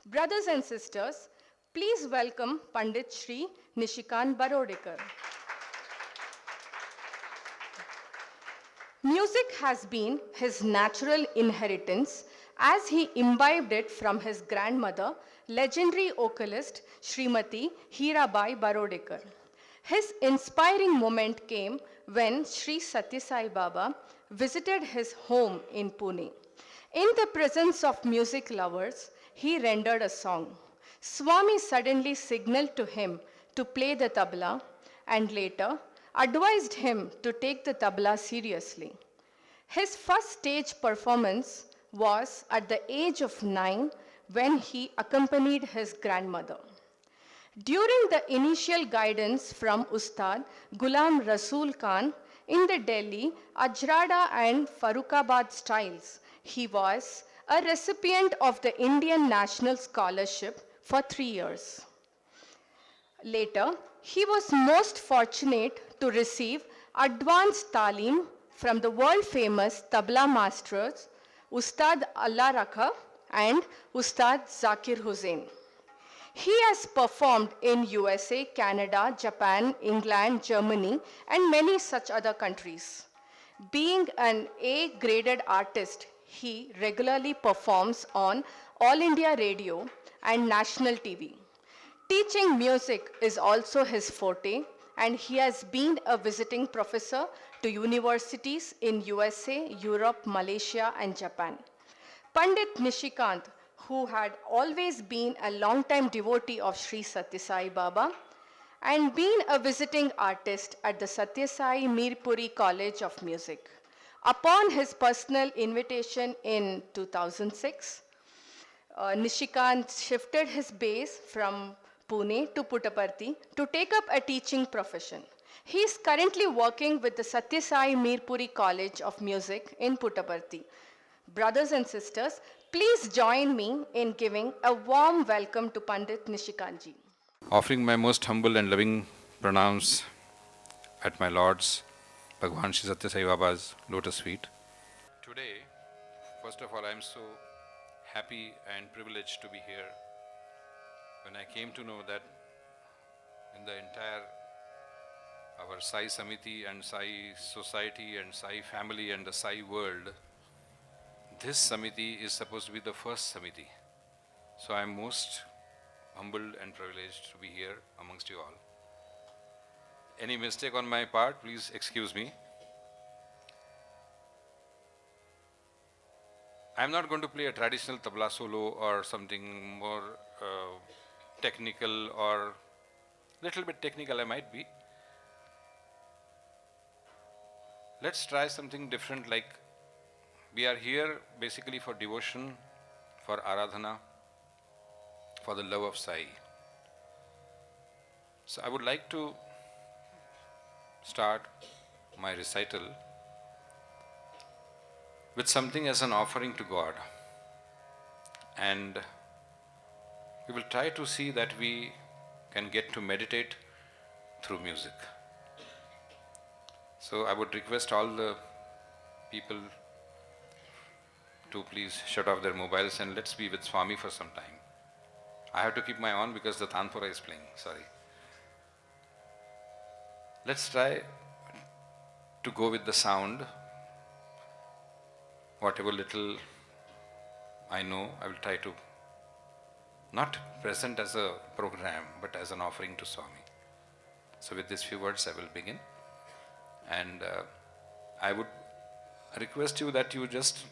Brothers and sisters, please welcome Pandit Shri NISHIKANT Barodekar. Music has been his natural inheritance as he imbibed it from his grandmother, legendary vocalist Srimati Hirabai Barodekar. His inspiring moment came when Shri Sathya Sai Baba visited his home in Pune. In the presence of music lovers, he rendered a song. Swami suddenly signaled to him to play the tabla and later advised him to take the tabla seriously. His first stage performance was at the age of 9 when he accompanied his grandmother. During the initial guidance from Ustad Ghulam Rasool Khan in the Delhi, Ajrada and Farrukhabad styles, he was a recipient of the Indian National Scholarship for 3 years. Later, he was most fortunate to receive advanced talim from the world-famous tabla masters Ustad Allah Rakha and Ustad Zakir Hussain. He has performed in USA, Canada, Japan, England, Germany, and many such other countries. Being an A-graded artist, he regularly performs on All India Radio and national TV. Teaching music is also his forte, and he has been a visiting professor to universities in USA, Europe, Malaysia, and Japan. Pandit Nishikant, who had always been a long-time devotee of Sri Sathya Sai Baba and been a visiting artist at the Sathya Sai Mirpuri College of Music. Upon his personal invitation in 2006, Nishikant shifted his base from Pune to Puttaparthi to take up a teaching profession. He is currently working with the Sathya Sai Mirpuri College of Music in Puttaparthi. Brothers and sisters, please join me in giving a warm welcome to Pandit Nishikantji. Offering my most humble and loving pranams at my Lord's Bhagwan Shri Sathya Sai Baba's lotus feet. Today, first of all, I am so happy and privileged to be here. When I came to know that in the entire our Sai Samithi and Sai society and Sai family and the Sai world, this Samithi is supposed to be the first Samithi. So I am most humbled and privileged to be here amongst you all. Any mistake on my part, please excuse me. I am not going to play a traditional tabla solo or something more technical or little bit technical I might be. Let's try something different, like we are here basically for devotion, for aradhana, for the love of Sai. So I would like to start my recital with something as an offering to God. And we will try to see that we can get to meditate through music. So I would request all the people to please shut off their mobiles and let's be with Swami for some time. I have to keep my on because the Tanpura is playing, sorry. Let's try to go with the sound. Whatever little I know, I will try to not present as a program, but as an offering to Swami. So with these few words, I will begin. And I would request you that you just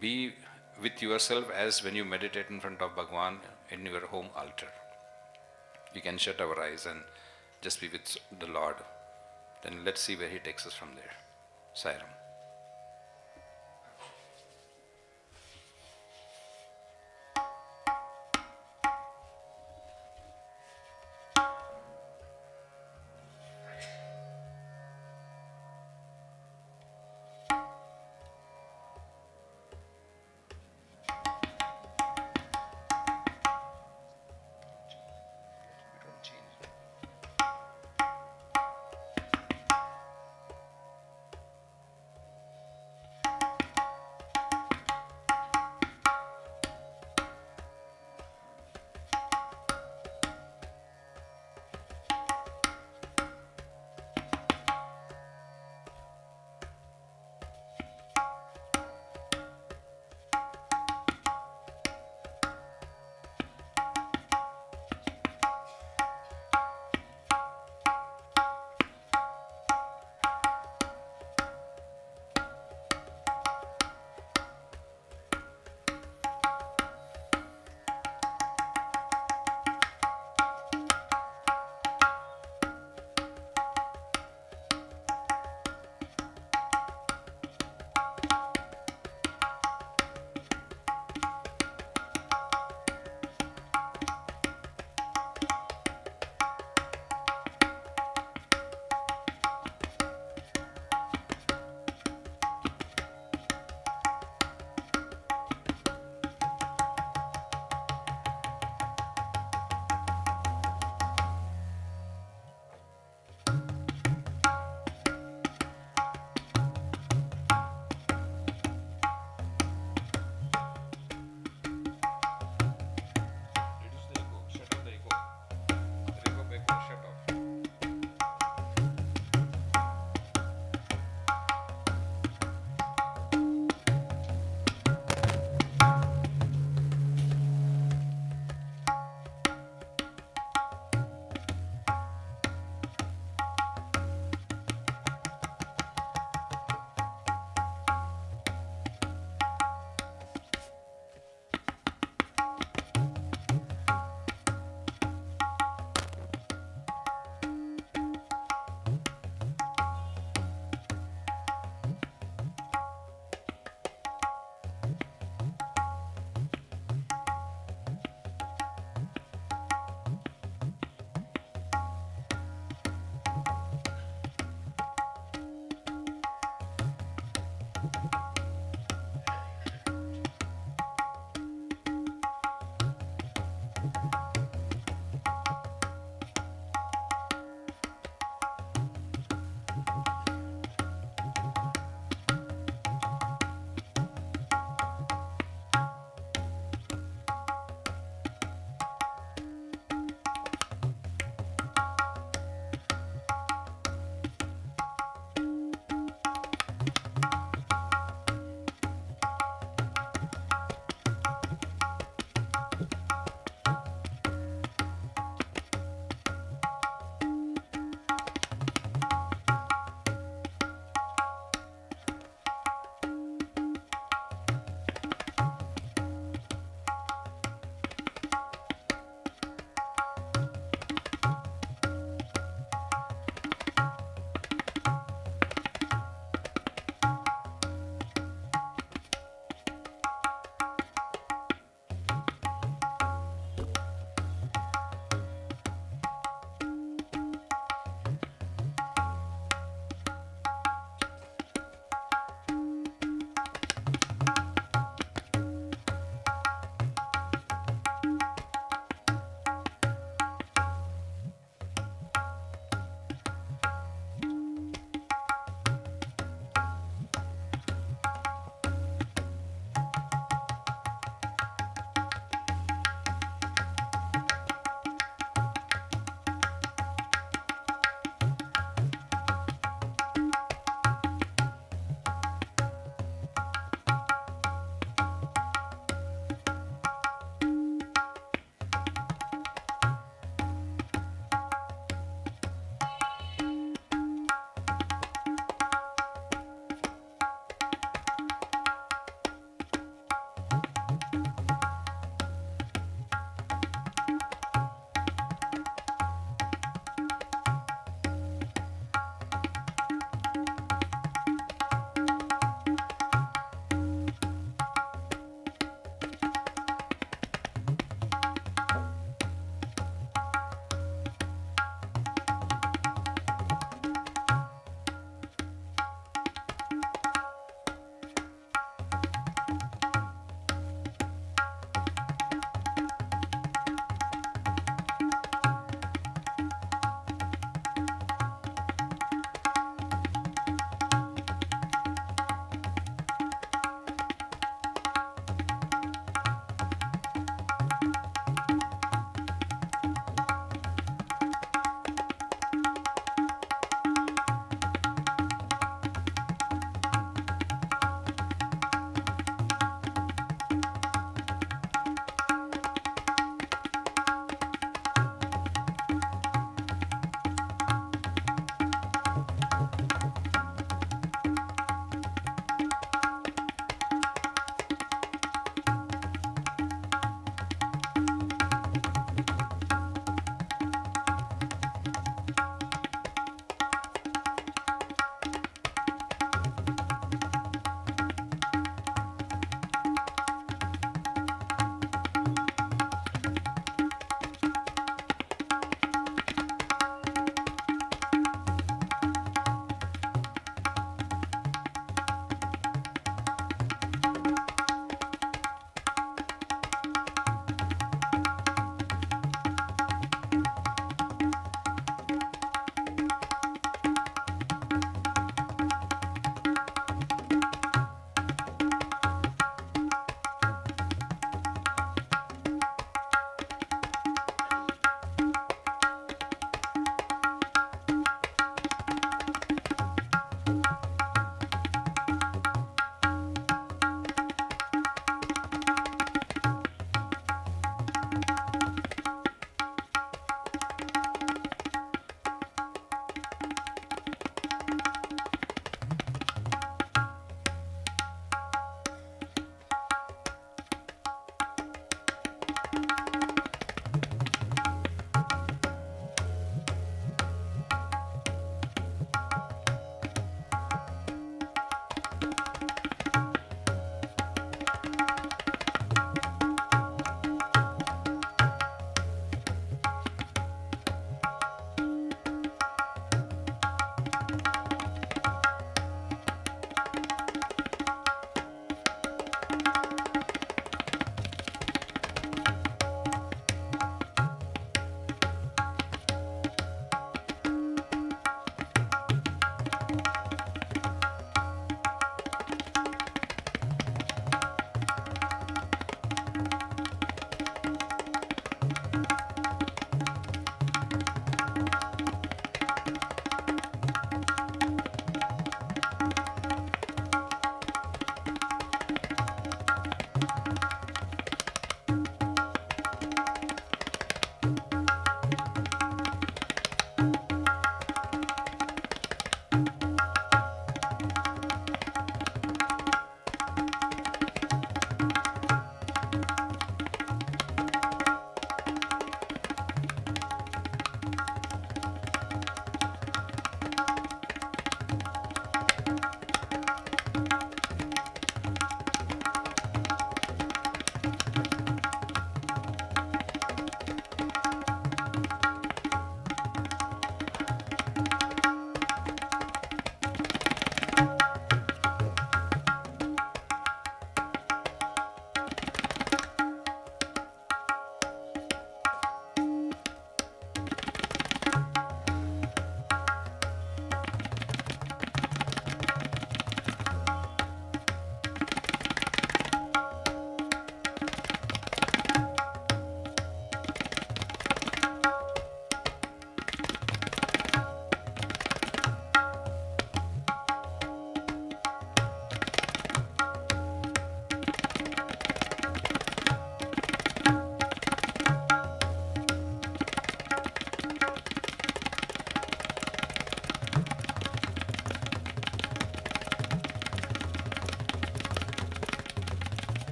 be with yourself as when you meditate in front of Bhagwan in your home altar. We can shut our eyes and just be with the Lord. Then let's see where He takes us from there. Sairam.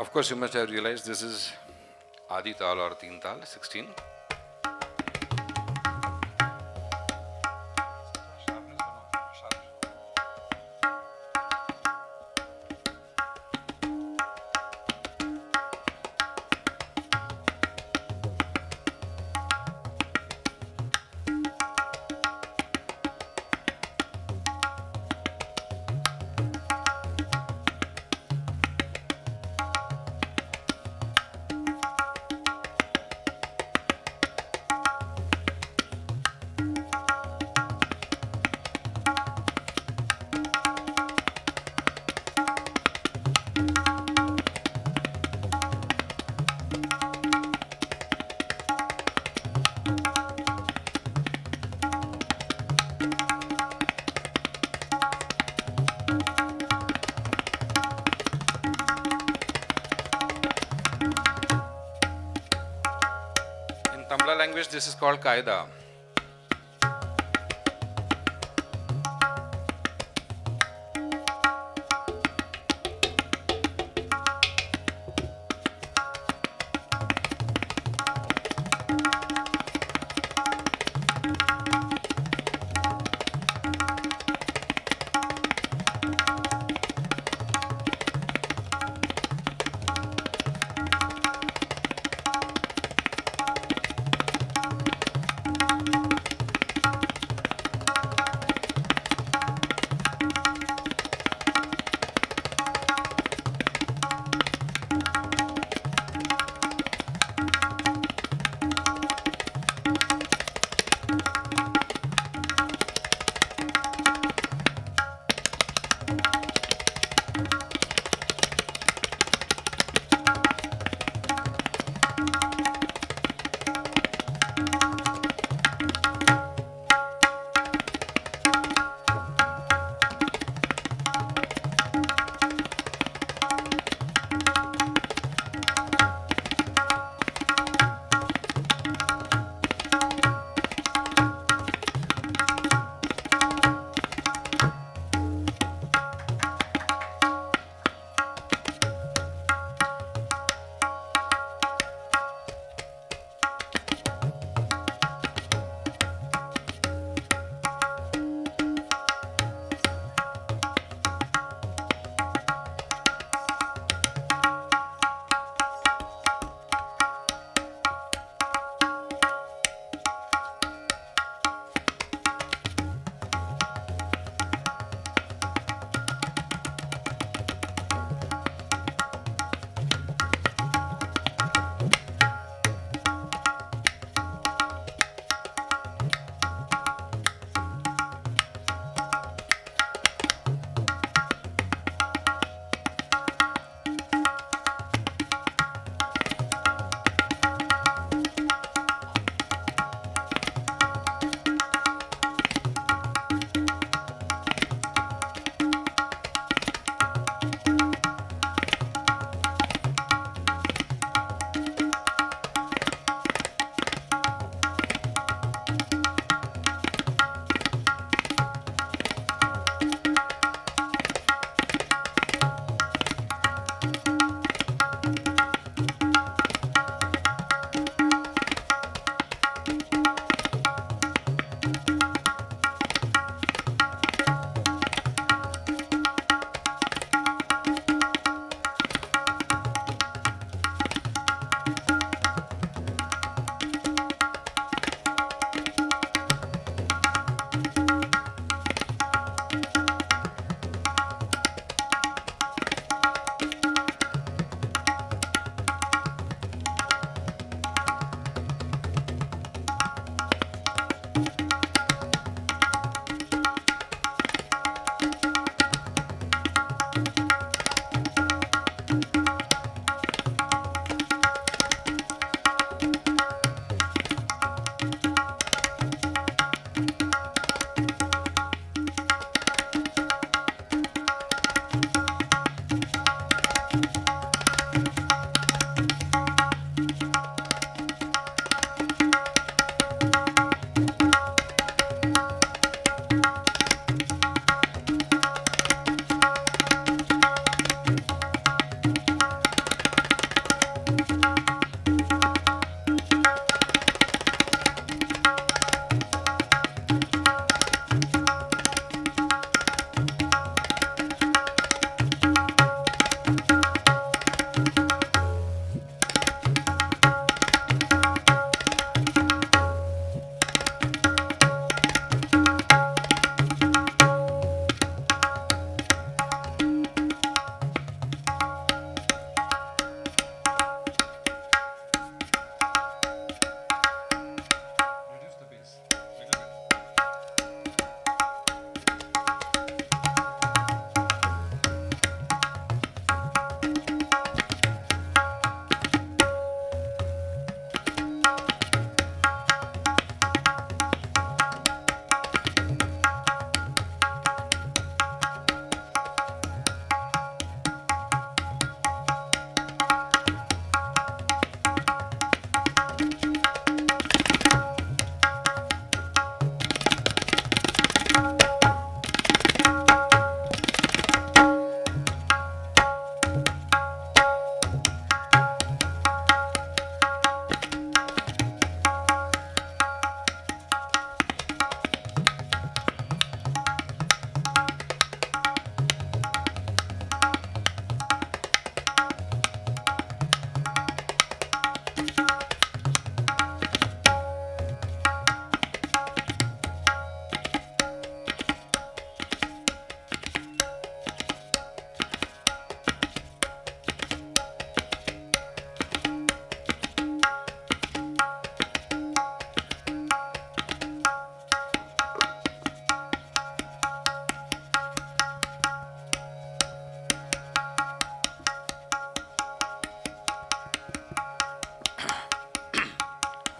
Of course, you must have realized this is Adi Tal or Teen Tal, 16. In Tamla language, this is called Kaida.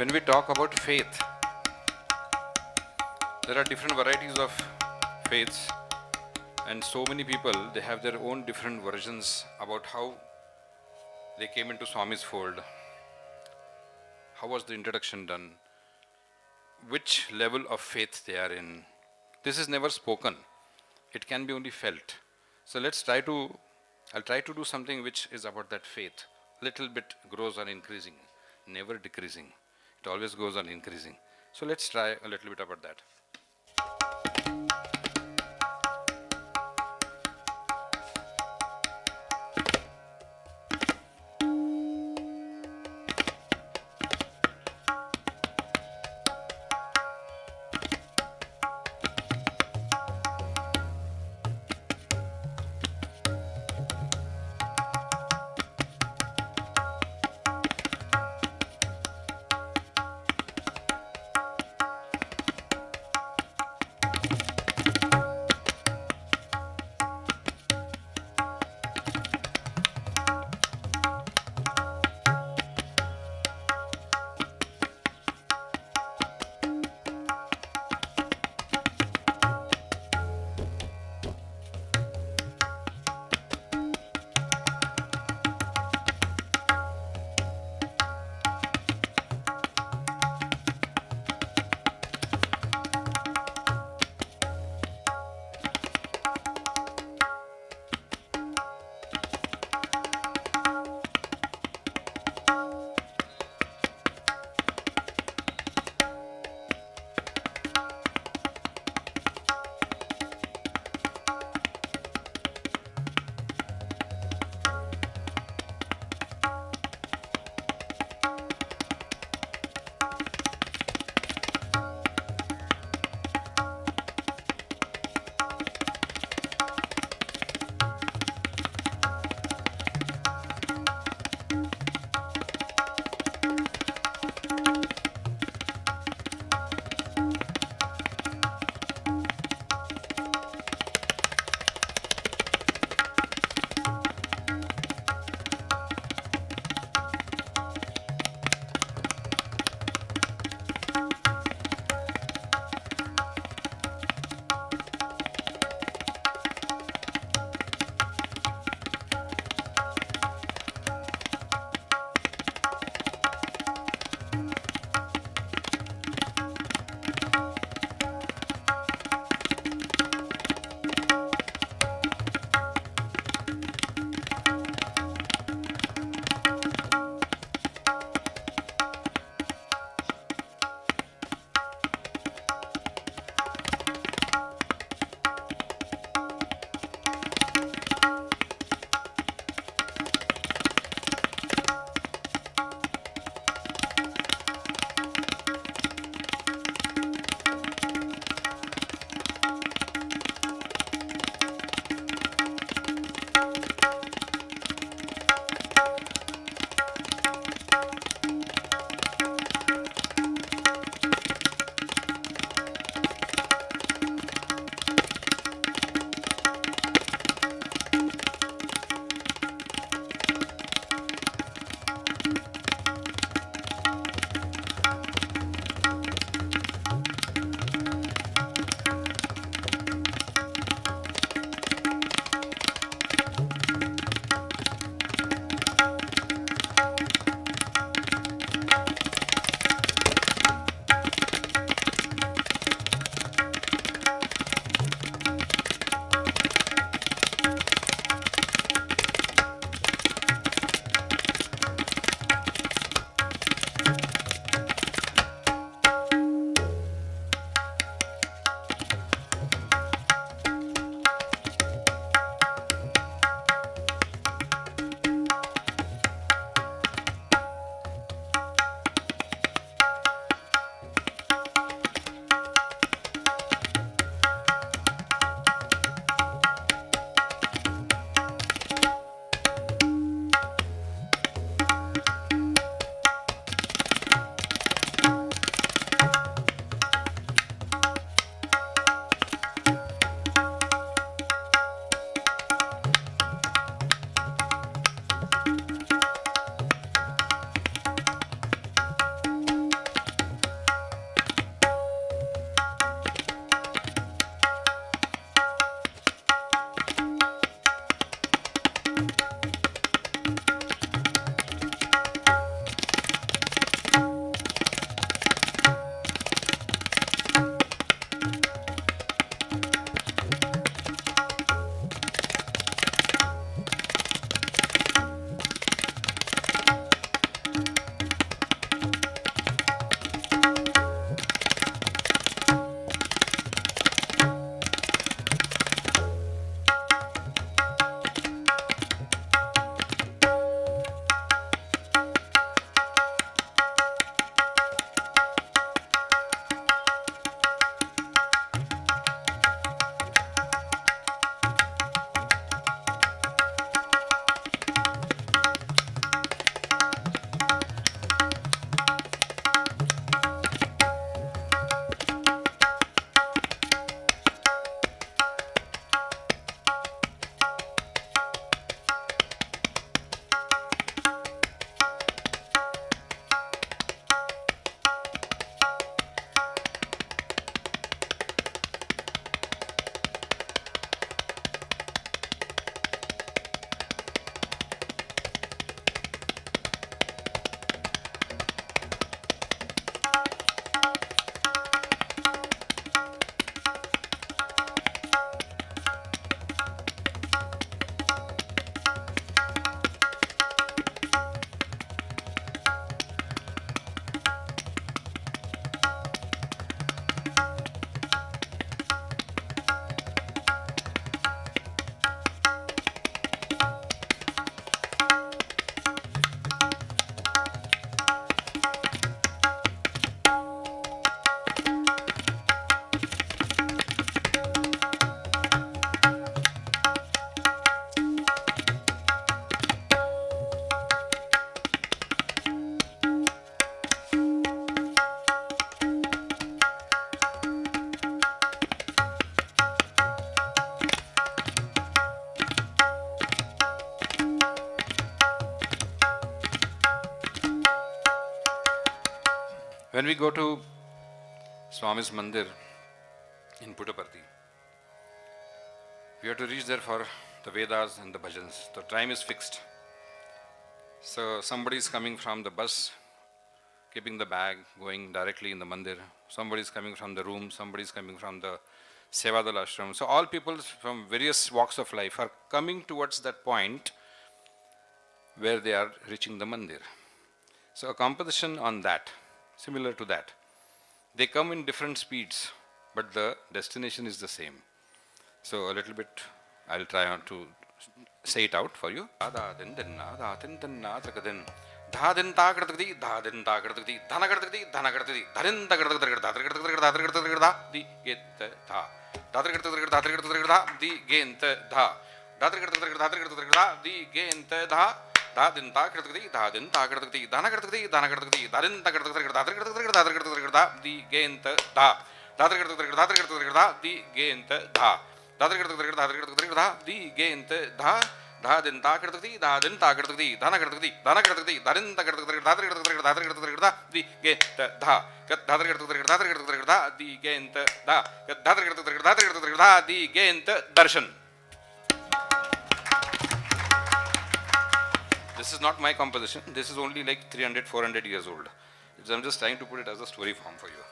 When we talk about faith, there are different varieties of faiths, and so many people, they have their own different versions about how they came into Swami's fold. How was the introduction done? Which level of faith they are in. This is never spoken. It can be only felt. So I'll try to do something which is about that faith. Little bit grows on increasing, never decreasing. It always goes on increasing. So let's try a little bit about that. When we go to Swami's Mandir in Puttaparthi, we have to reach there for the Vedas and the bhajans. The time is fixed. So somebody is coming from the bus, keeping the bag, going directly in the mandir. Somebody is coming from the room, somebody is coming from the Seva ashram. So all people from various walks of life are coming towards that point where they are reaching the mandir. So a composition on that, similar to that. They come in different speeds, but the destination is the same. So a little bit, I'll try on to say it out for you. Dhadin tagadagdi, dhadin tagadagdi, dhanagadagdi, dhanagadagdi, dharin tagadagdi, di get dha. Dadragadagdi, di gent dha. Dadragadagdi, di gent dha. Dhadin tagadagdi, dhadin tagadagdi, dhanagadagdi, dhanagadagdi, dharin tagadagdi, di gent dha. Dadragadagdi, di gent dha. Dadragadagdi, di gent dha. Dhadin tagadagdi, dhadin tagadagdi, dhanagadagdi, dhanagadagdi, dharin tagadagdi, di gent dha. Dadragadagdi, di gent dha. Dadragadagdi, di gent darshan. This is not my composition. This is only like 300, 400 years old. I'm just trying to put it as a story form for you.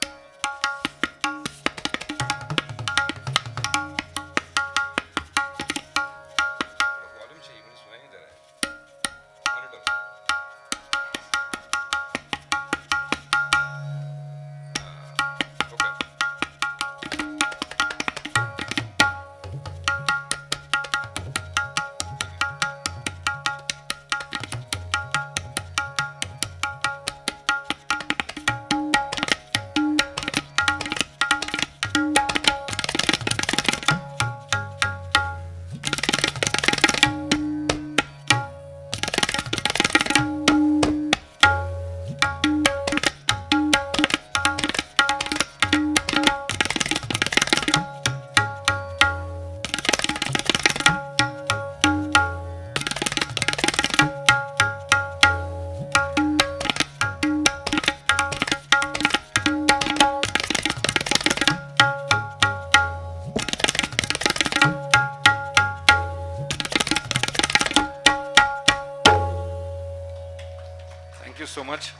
Thank you so much.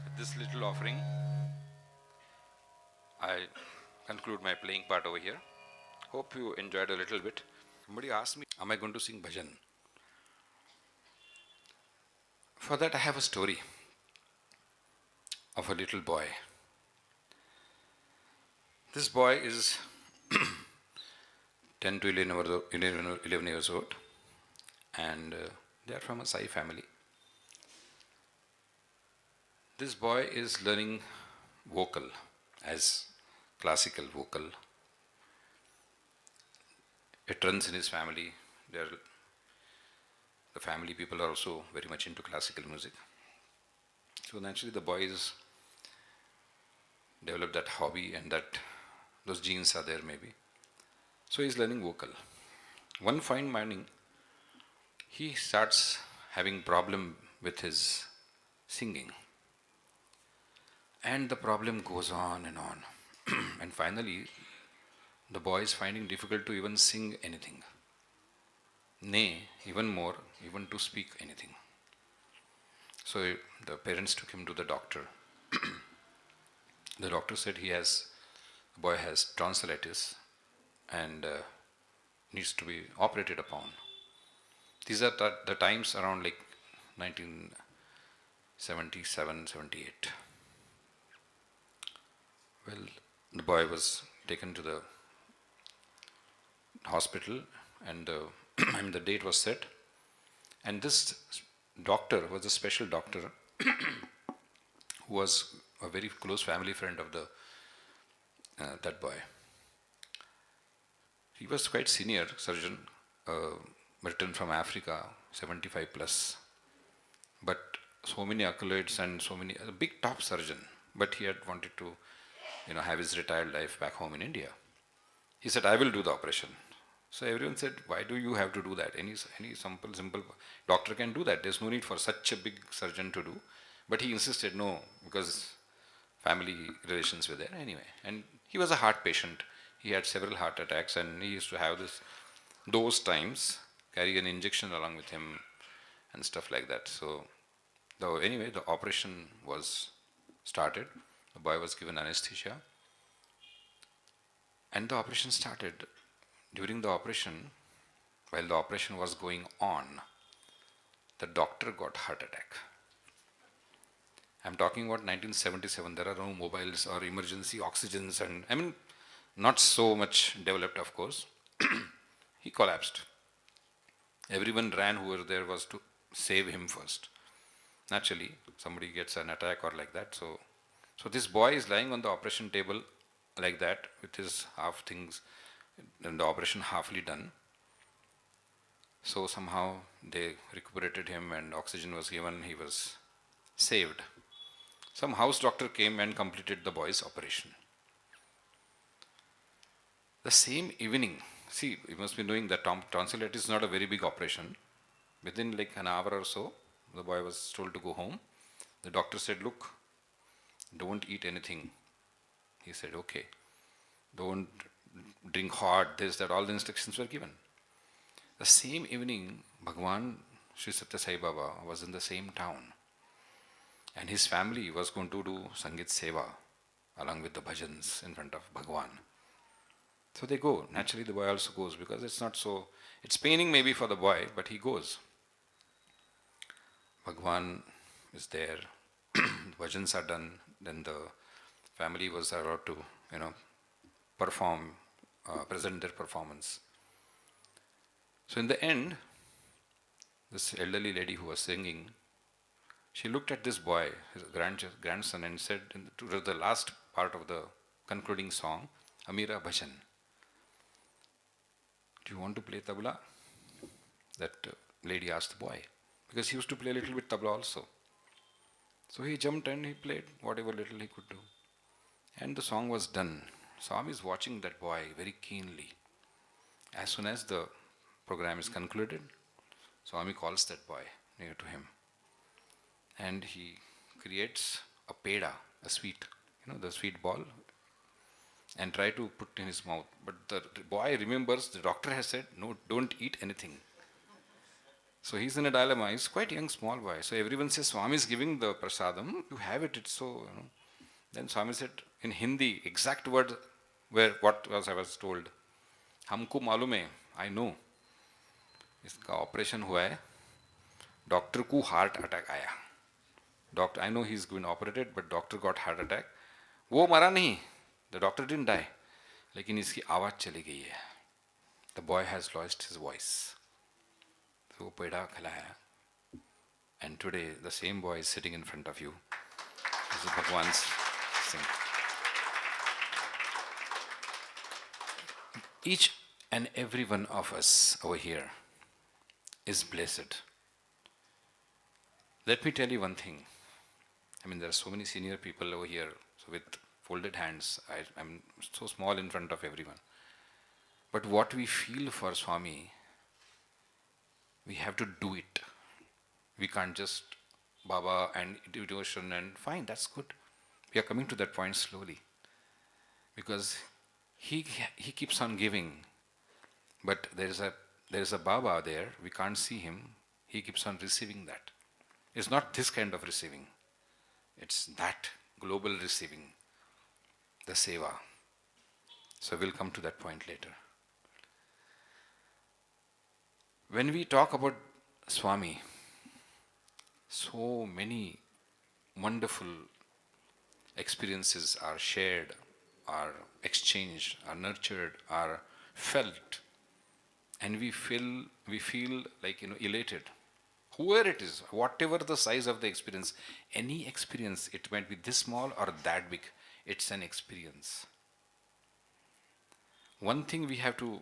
With this little offering, I conclude my playing part over here. Hope you enjoyed a little bit. Somebody asked me, am I going to sing bhajan? For that I have a story of a little boy. This boy is 10 to 11 years old, and they are from a Sai family. This boy is learning vocal as classical vocal. It runs in his family. The family people are also very much into classical music. So naturally the boy is developed that hobby, and those genes are there maybe. So he's learning vocal. One fine morning, he starts having problem with his singing. And the problem goes on and on. And finally, the boy is finding difficult to even sing anything. Nay, even more, even to speak anything. So the parents took him to the doctor. The doctor said the boy has tonsillitis and needs to be operated upon. These are the times around like 1977, 78. Well, the boy was taken to the hospital, and the date was set. And this doctor was a special doctor who was a very close family friend of that boy. He was quite senior surgeon, returned from Africa, 75 plus, but so many accolades and a big top surgeon. But he had wanted to, have his retired life back home in India. He said, I will do the operation. So everyone said, why do you have to do that? Any simple doctor can do that. There's no need for such a big surgeon to do. But he insisted no, because family relations were there anyway. And he was a heart patient. He had several heart attacks, and he used to have those times, carry an injection along with him and stuff like that. So, anyway, the operation was started. The boy was given anesthesia, and the operation started. During the operation, while the operation was going on, the doctor got heart attack. I'm talking about 1977. There are no mobiles or emergency oxygens, and I mean, not so much developed, of course. He collapsed. Everyone ran who were there was to save him first. Naturally, somebody gets an attack or like that. So this boy is lying on the operation table like that with his half things, and the operation halfly done. So somehow they recuperated him and oxygen was given. He was saved. Some house doctor came and completed the boy's operation. The same evening, see, you must be knowing that tonsillitis is not a very big operation. Within like an hour or so, the boy was told to go home. The doctor said, look, don't eat anything. He said, okay. Don't drink hot, this, that, all the instructions were given. The same evening, Bhagwan Sri Sathya Sai Baba was in the same town. And his family was going to do Sangeet Seva along with the bhajans in front of Bhagwan. So they go. Naturally, the boy also goes because it's not so, it's paining maybe for the boy, but he goes. Bhagwan is there. The bhajans are done. Then the family was allowed to, perform, present their performance. So in the end, this elderly lady who was singing, she looked at this boy, his grandson, and said to the last part of the concluding song, Amira Bhajan, do you want to play tabla? That lady asked the boy, because he used to play a little bit tabla also. So he jumped and he played whatever little he could do. And the song was done. Swami is watching that boy very keenly. As soon as the program is concluded, Swami calls that boy near to him. And he creates a peda, a sweet, the sweet ball, and try to put in his mouth. But the boy remembers the doctor has said, no, don't eat anything. So he's in a dilemma. He's quite young, small boy. So everyone says, Swami is giving the prasadam, you have it, it's so, Then Swami said in Hindi, exact word where I was told, हमको मालूम है, I know, इसका operation हुआ है, doctor को heart attack आया. Doctor, I know he's been operated, but doctor got heart attack. वो मरा नहीं, the doctor didn't die, लेकिन इसकी आवाज़ चली गई है. The boy has lost his voice. So वो पेड़ा खिलाया. And today the same boy is sitting in front of you. This is Bhagwan's thing. Each and every one of us over here is blessed. Let me tell you one thing. There are so many senior people over here, so with folded hands, I'm so small in front of everyone. But what we feel for Swami, we have to do it. We can't just Baba and devotion and fine, that's good. We are coming to that point slowly. Because he keeps on giving, but there is a Baba there, we can't see him, he keeps on receiving that. It's not this kind of receiving. It's that global receiving, the Seva. So we'll come to that point later. When we talk about Swami, so many wonderful experiences are shared, are exchanged, are nurtured, are felt, and we feel like elated. Whoever it is, whatever the size of the experience, any experience, it might be this small or that big, it's an experience. One thing we have to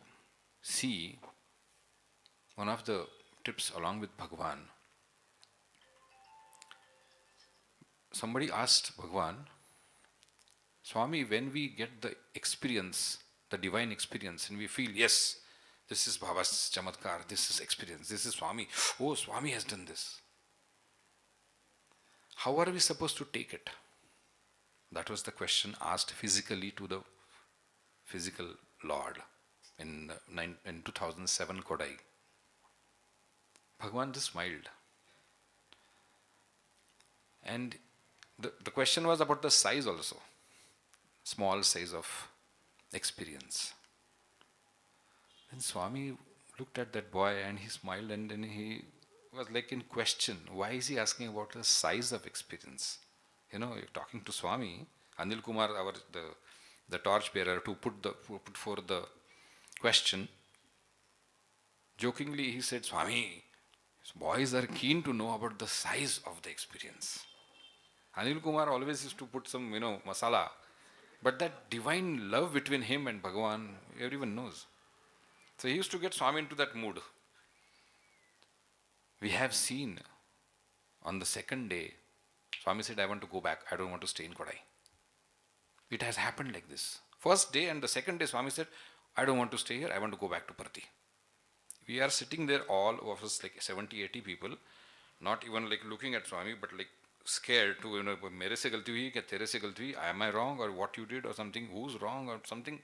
see, one of the tips along with Bhagwan, somebody asked Bhagwan, Swami, when we get the experience, the divine experience, and we feel, yes, this is Baba's Chamatkar, this is experience, this is Swami, oh, Swami has done this. How are we supposed to take it? That was the question asked physically to the physical Lord in 2007 Kodai. Bhagwan just smiled. And the question was about the size also. Small size of experience. Then Swami looked at that boy and he smiled, and then he was like in question. Why is he asking about the size of experience? You're talking to Swami, Anil Kumar, the torch bearer, to put forth the question. Jokingly, he said, Swami, boys are keen to know about the size of the experience. Anil Kumar always used to put some, masala. But that divine love between him and Bhagavan, everyone knows. So he used to get Swami into that mood. We have seen on the second day, Swami said, I want to go back. I don't want to stay in Kodai. It has happened like this. First day and the second day, Swami said, I don't want to stay here. I want to go back to Parati. We are sitting there, all of us, like 70, 80 people, not even like looking at Swami, but like scared to, mere se galti hui, kya tere se galti hui, am I wrong, or what you did, or something, who's wrong, or something.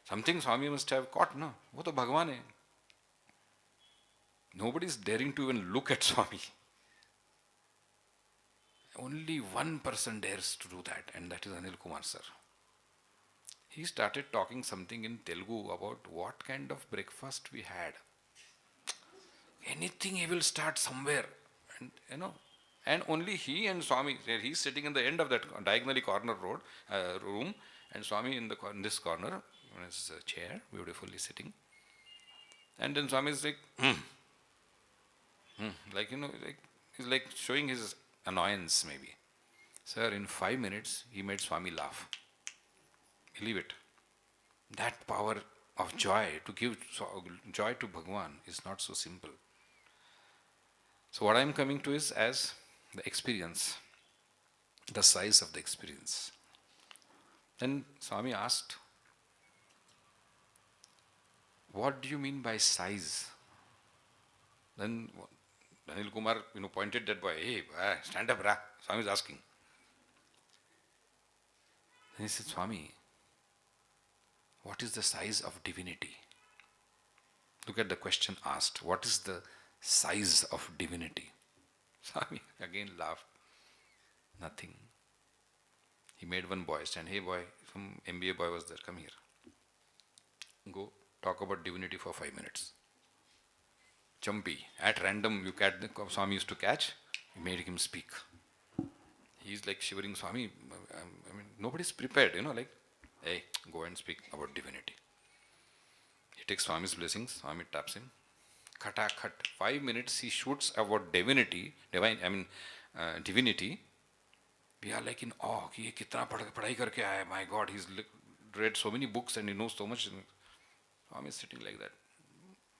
Something Swami must have caught, no? Wo to Bhagwan hai. Nobody is daring to even look at Swami. Only one person dares to do that, and that is Anil Kumar sir. He started talking something in Telugu about what kind of breakfast we had. Anything he will start somewhere. And and only he and Swami, he's sitting in the end of that diagonally corner room, and Swami in this corner, on his chair, beautifully sitting. And then Swami is like, like, like he's like showing his annoyance maybe. Sir, in 5 minutes, he made Swami laugh. Believe it. That power of joy, to give joy to Bhagwan, is not so simple. So what I am coming to is as the experience, the size of the experience. Then Swami asked, what do you mean by size? Then Anil Kumar, pointed that boy, hey, stand up, Ra. Swami is asking. Then he said, Swami, what is the size of divinity? Look at the question asked. What is the size of divinity? Swami again laughed. Nothing. He made one boy stand. Hey boy, some MBA boy was there. Come here. Go talk about divinity for 5 minutes. Chumpy. At random, Swami used to catch. He made him speak. He's like shivering. Swami, nobody's prepared, like, hey, go and speak about divinity. He takes Swami's blessings. Swami taps him. Khata khat. 5 minutes he shoots about divinity. Divinity. We are like in awe. Ki ye kitna padhai karke aaya. My God, he's read so many books and he knows so much. Swami is sitting like that.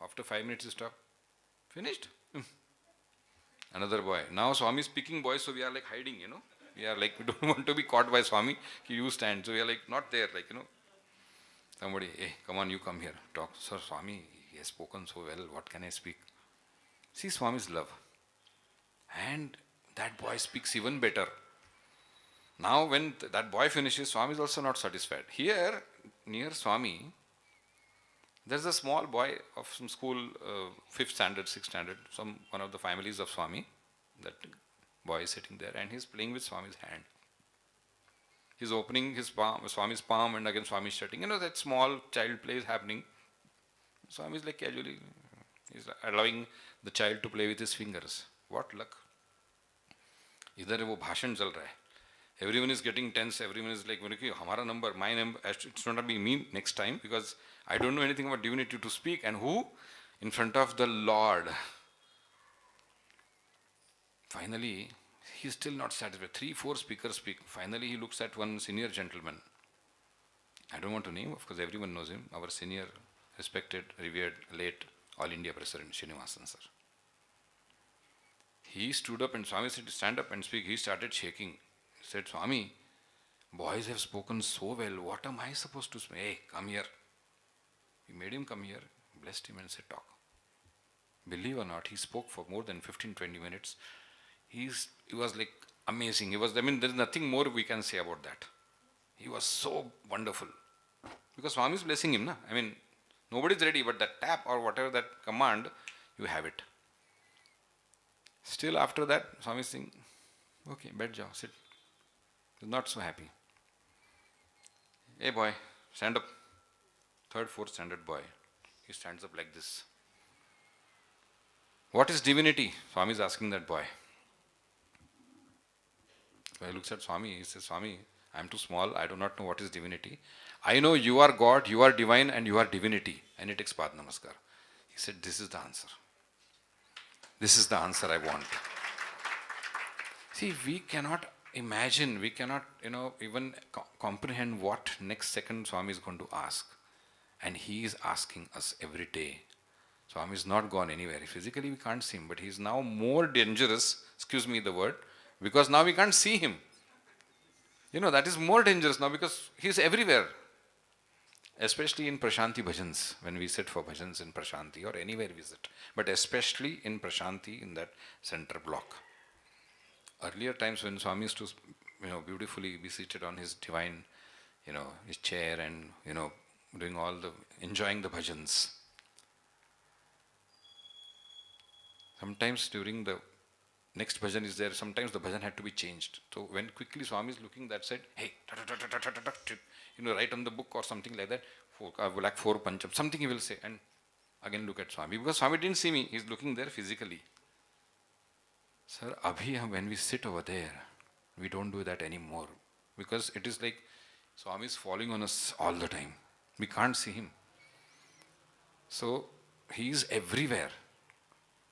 After 5 minutes he stopped. Finished? Another boy. Now Swami is speaking boys, so we are like hiding, We are like, we don't want to be caught by Swami. You stand. So we are like not there, like, Somebody, hey, come on, you come here. Talk. Sir, Swami, he has spoken so well. What can I speak? See Swami's love. And that boy speaks even better. Now when that boy finishes, Swami is also not satisfied. Here, near Swami, there's a small boy of some school, 5th standard, 6th standard, one of the families of Swami. That boy is sitting there and he's playing with Swami's hand. He's opening his palm, Swami's palm, and again Swami is shutting. That small child play is happening. Swami is like casually, he's allowing the child to play with his fingers. What luck. Idhar wo bhashan chal raha hai. Everyone is getting tense. Everyone is like, hamara number, my number, it should not be me next time, because I don't know anything about divinity to speak. And who? In front of the Lord. Finally, he is still not satisfied. 3-4 speakers speak. Finally, he looks at one senior gentleman. I don't want to name, of course, everyone knows him. Our senior, respected, revered, late All India President, Srinivasan sir. He stood up and Swami said, stand up and speak. He started shaking. He said, Swami, boys have spoken so well. What am I supposed to say? Hey, come here. He made him come here, blessed him and said, talk. Believe or not, he spoke for more than 15-20 minutes. He was like amazing. He was, there's nothing more we can say about that. He was so wonderful. Because Swami is blessing him, na? Nobody is ready, but that tap or whatever that command, you have it. Still after that, Swami is saying, okay, bed jao, sit. He's not so happy. Hey boy, stand up. Third, fourth standard boy. He stands up like this. What is divinity? Swami is asking that boy. So he looks at Swami, he says, Swami, I am too small, I do not know what is divinity. I know you are God, you are divine, and you are divinity. And he takes Pad Namaskar. He said, this is the answer. This is the answer I want. See, we cannot imagine, we cannot, even comprehend what next second Swami is going to ask. And he is asking us every day. Swami is not gone anywhere. Physically we can't see him, but he is now more dangerous, excuse me the word, because now we can't see him. That is more dangerous now because he is everywhere. Especially in Prashanti bhajans, when we sit for bhajans in Prashanti or anywhere we sit. But especially in Prashanti, in that center block. Earlier times when Swami used to, beautifully be seated on his divine, his chair and, doing enjoying the bhajans. Sometimes during the next bhajan is there, sometimes the bhajan had to be changed. So when quickly Swami is looking that side, hey, write on the book or something like that, like 4 pancham, something he will say, and again look at Swami. Because Swami didn't see me, he's looking there physically. Sir, when we sit over there, we don't do that anymore. Because it is like Swami is falling on us all the time. We can't see him. So he is everywhere.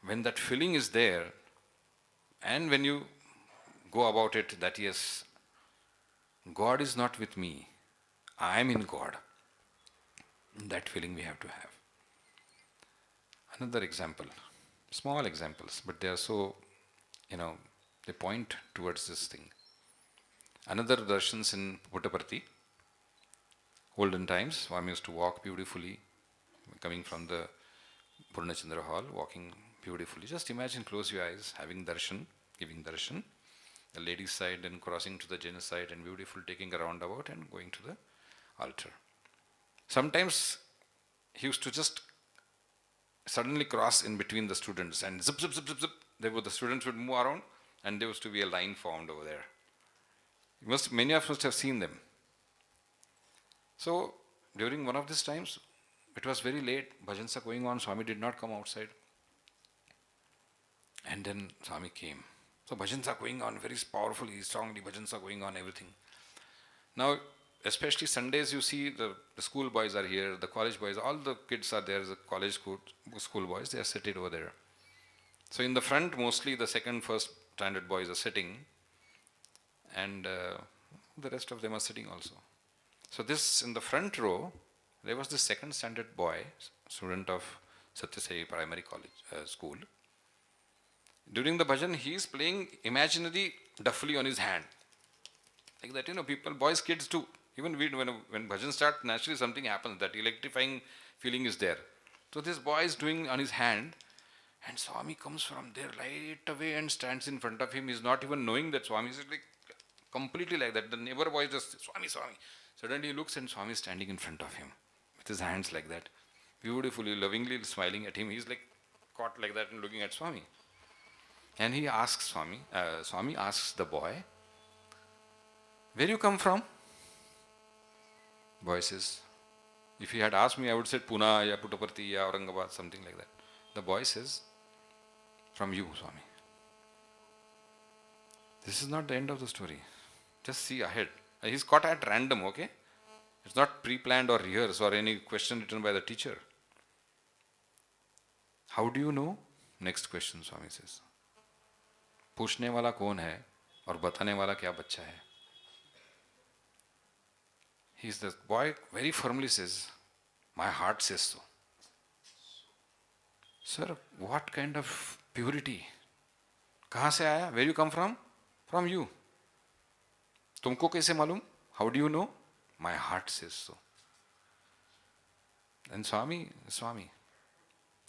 When that feeling is there, and when you go about it that yes, God is not with me, I am in God. That feeling we have to have. Another example, small examples, but they are so, they point towards this thing. Another darshans in Puttaparthi. Olden times, Swami used to walk beautifully, coming from the Purnachandra hall, walking beautifully. Just imagine, close your eyes, having darshan, giving darshan, the ladies' side and crossing to the gents' side and beautiful, taking a roundabout and going to the altar. Sometimes he used to just suddenly cross in between the students and zip, zip, zip, zip, zip. The students would move around and there used to be a line formed over there. Many of us must have seen them. So during one of these times, it was very late, bhajans are going on, Swami did not come outside. And then Swami came. So bhajans are going on very powerfully, strongly, bhajans are going on, everything. Now, especially Sundays, you see the school boys are here, the college boys, all the kids are there, the college school boys, they are seated over there. So in the front, mostly the second, first standard boys are sitting, and the rest of them are sitting also. So this, in the front row, there was this second standard boy, student of Sathya Primary College School. During the bhajan, he is playing imaginary duffly on his hand. Like that, people, boys, kids too. Even when bhajan starts, naturally something happens, that electrifying feeling is there. So this boy is doing on his hand, and Swami comes from there right away and stands in front of him. He is not even knowing that Swami is like completely like that. The neighbor boy just, Swami, Swami. Suddenly he looks and Swami is standing in front of him with his hands like that, beautifully, lovingly smiling at him. He's like caught like that and looking at Swami. And he asks Swami asks the boy, where you come from? Boy says, if he had asked me, I would say Pune, ya Puttaparthi, ya Aurangabad, something like that. The boy says, from you, Swami. This is not the end of the story. Just see ahead. He's caught at random, okay? It's not pre-planned or rehearsed or any question written by the teacher. How do you know? Next question, Swami says. पूछने वाला कौन है और बताने वाला क्या बच्चा है? The boy very firmly says, my heart says so. Sir, what kind of purity? कहाँ से आया? Where you come from? From you. तुमको कैसे मालूम? How do you know? My heart says so. And Swami,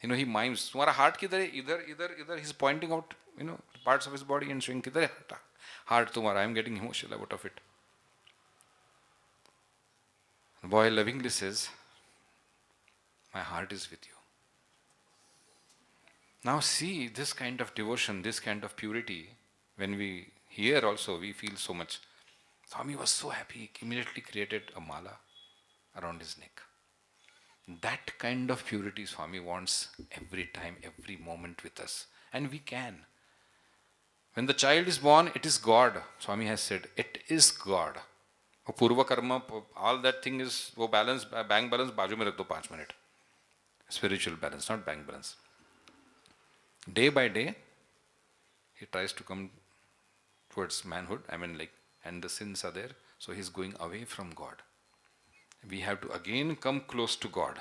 he mimes. तुम्हारा heart किधर है? इधर. He's pointing out, parts of his body and saying, किधर है? Heart tumhara, I am getting emotional out of it. The boy lovingly says, my heart is with you. Now see this kind of devotion, this kind of purity, when we hear also, we feel so much. Swami was so happy, he immediately created a mala around his neck. That kind of purity Swami wants every time, every moment with us. And we can. When the child is born, it is God. Swami has said, it is God. Purva karma, all that thing is, wo balance, bank balance, baaju mein rakh do 5 minutes. Spiritual balance, not bank balance. Day by day, he tries to come towards manhood, and the sins are there, so he's going away from God. We have to again come close to God,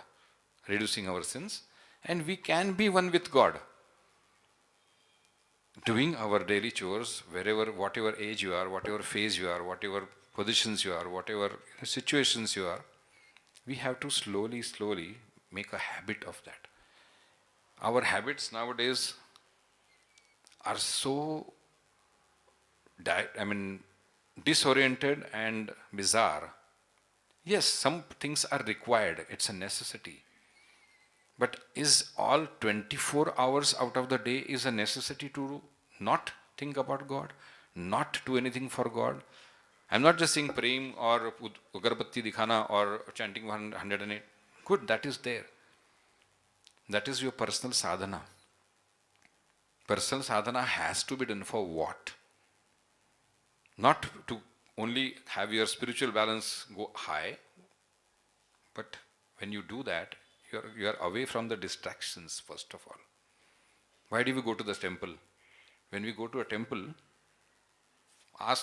reducing our sins, and we can be one with God. Doing our daily chores, wherever, whatever age you are, whatever phase you are, whatever positions you are, whatever situations you are, we have to slowly make a habit of that. Our habits nowadays are so disoriented and bizarre. Yes, some things are required, it's a necessity. But is all 24 hours out of the day is a necessity to not think about God, not do anything for God? I'm not just saying praying or agarbatti dikhana or chanting 108. Good, that is there. That is your personal sadhana. Personal sadhana has to be done for what? Not to only have your spiritual balance go high, but when you do that, you are away from the distractions first of all. Why do we go to the temple? When we go to a temple,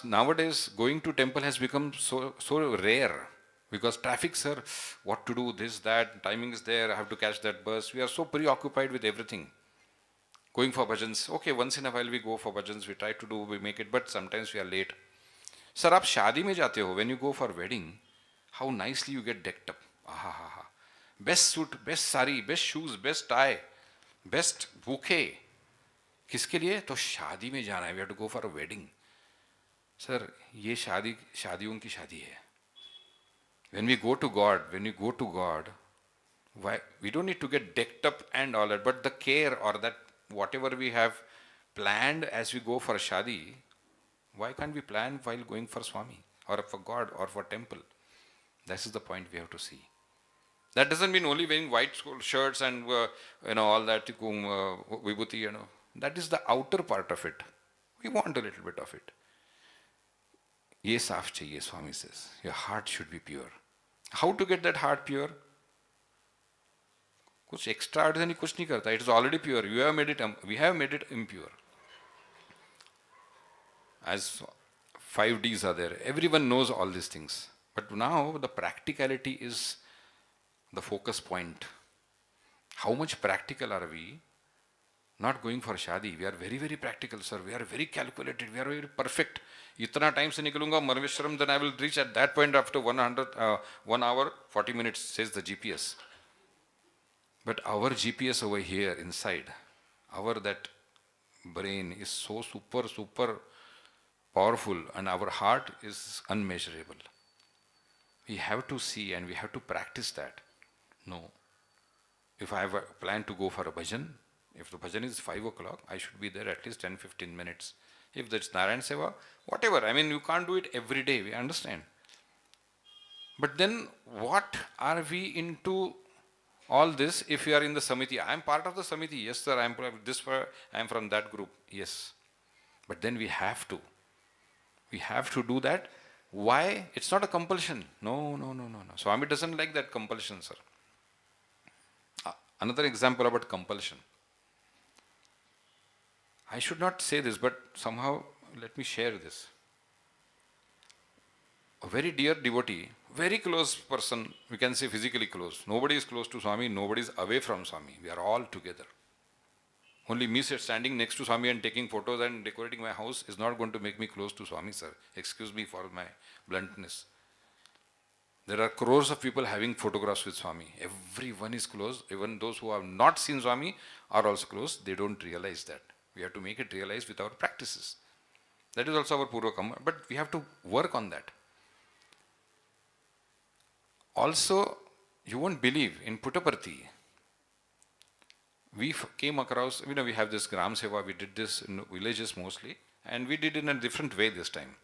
nowadays going to temple has become so rare because traffic, sir, what to do, this, that, timing is there, I have to catch that bus. We are so preoccupied with everything. Going for bhajans, okay, once in a while we go for bhajans, we try to do, we make it, but sometimes we are late. Sir, आप शादी में जाते हो, when you go for wedding, how nicely you get decked up. Best suit, best sari, best shoes, best tie, best bouquet. किसके लिए? तो शादी में जाना है. We have to go for a wedding. Sir, ये शादियों की शादी है. When we go to God, why we don't need to get decked up and all that, but the care or that whatever we have planned as we go for shadi, why can't we plan while going for Swami or for God or for temple? This is the point we have to see. That doesn't mean only wearing white shirts and all that vibhuti. That is the outer part of it. We want a little bit of it. Ye saaf chahiye, Swami says. Your heart should be pure. How to get that heart pure? कुछ extraordinary कुछ नहीं करता. It is already pure. We have made it impure. As 5Ds are there. Everyone knows all these things. But now the practicality is the focus point. How much practical are we? Not going for shadi. We are very, very practical, sir. We are very calculated. We are very perfect. Itna time se nikalunga Malleshwaram, then I will reach at that point after 1 hour, 40 minutes, says the GPS. But our GPS over here inside, that brain is so super powerful, and our heart is unmeasurable. We have to see and we have to practice that. No. If I have a plan to go for a bhajan, if the bhajan is 5 o'clock, I should be there at least 10-15 minutes. If that's Narayan Seva, whatever. You can't do it every day, we understand. But then what are we into all this if we are in the Samithi? I am part of the Samithi. Yes, sir, I am from that group. Yes. But then we have to. We have to do that. Why? It's not a compulsion. No. Swami doesn't like that compulsion, sir. Another example about compulsion. I should not say this, but somehow let me share this. A very dear devotee, very close person, we can say physically close. Nobody is close to Swami, nobody is away from Swami. We are all together. Only me standing next to Swami and taking photos and decorating my house is not going to make me close to Swami, sir. Excuse me for my bluntness. There are crores of people having photographs with Swami. Everyone is close. Even those who have not seen Swami are also close. They don't realize that. We have to make it realize with our practices. That is also our Purva Karma, but we have to work on that. Also, you won't believe, in Puttaparthi, we came across, we have this Gram Seva, we did this in villages mostly, and we did it in a different way this time.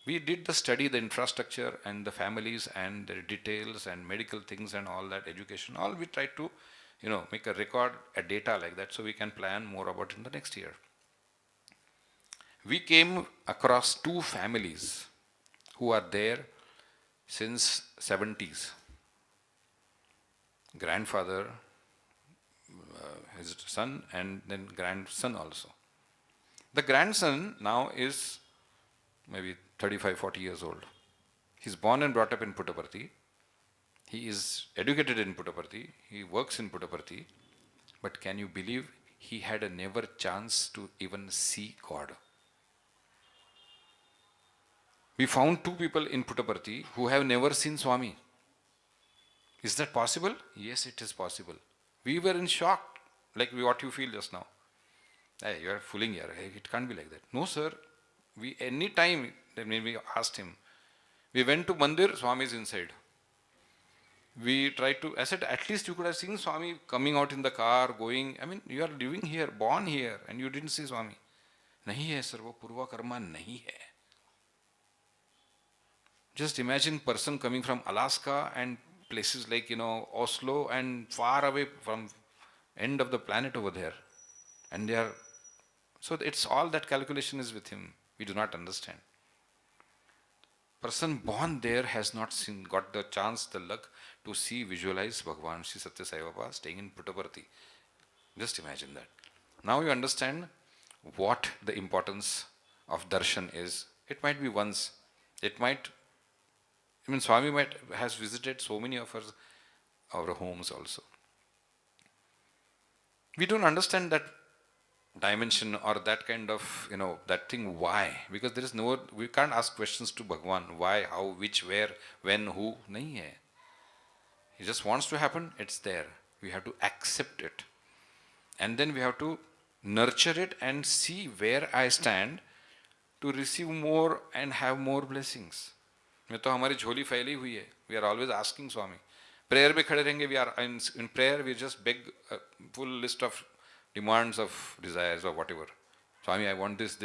We did the study, the infrastructure and the families and the details and medical things and all that, education, all we tried to, make a record, a data like that so we can plan more about it in the next year. We came across two families who are there since 70s. Grandfather, his son, and then grandson also. The grandson now is maybe 35, 40 years old. He's born and brought up in Puttaparthi. He is educated in Puttaparthi. He works in Puttaparthi. But can you believe he had a never chance to even see God? We found two people in Puttaparthi who have never seen Swami. Is that possible? Yes, it is possible. We were in shock, like what you feel just now. Hey, you are fooling here. Hey, it can't be like that. No, sir. Any time, when we asked him, we went to Mandir, Swami is inside. We tried to, I said, at least you could have seen Swami coming out in the car, going. I mean, you are living here, born here, and you didn't see Swami. Nahi hai, sir, wo Purva Karma nahi hai. Just imagine person coming from Alaska and places like, Oslo and far away from end of the planet over there. And they are, so it's all that calculation is with him. We do not understand. Person born there has not got the chance, the luck to see, visualize Bhagavan Shri Sathya Sai Baba staying in Puttaparthi. Just imagine that. Now you understand what the importance of darshan is. It might be once. It might, Swami has visited so many of our homes also. We don't understand that dimension or that kind of, that thing, why? Because there is we can't ask questions to Bhagavan. Why, how, which, where, when, who. Nahi hai. He just wants to happen, it's there. We have to accept it. And then we have to nurture it and see where I stand to receive more and have more blessings. में तो हमारी झोली फैली हुई है. We are always asking Swami. Prayer में खड़े रहेंगे, we are in prayer, we just beg a full list of demands of desires or whatever. Swami, I want this.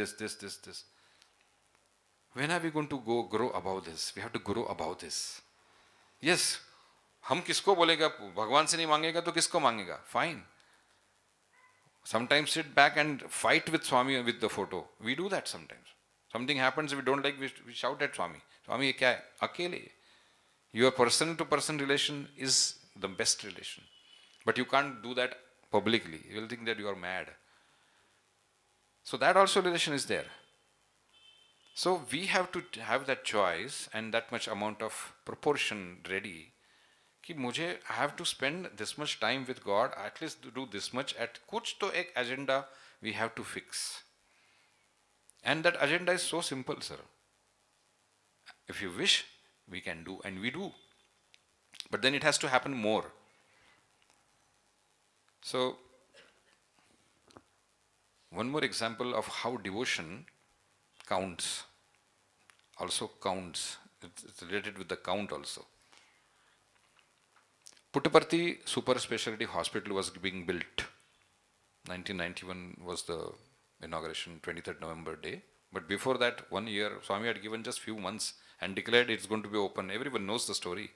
When are we going to grow above this? We have to grow above this. Yes, हम किसको बोलेगा, भगवान से नहीं मांगेगा तो किसको मांगेगा? Fine. Sometimes sit back and fight with Swami with the photo. We do that sometimes. Something happens, we don't like, we shout at Swami. Swami, ये क्या है? अकेले. Your person to person relation is the best relation. But you can't do that publicly. You will think that you are mad. So that also relation is there. So we have to have that choice and that much amount of proportion ready. कि मुझे I have to spend this much time with God, at least do this much, at कुछ तो एक agenda we have to fix. And that agenda is so simple, sir. If you wish, we can do, and we do. But then it has to happen more. So, one more example of how devotion counts. Also counts. It's related with the count also. Puttaparthi Super Specialty Hospital was being built. 1991 was the inauguration, 23rd November day. But before that, 1 year, Swami had given just few months and declared it's going to be open. Everyone knows the story.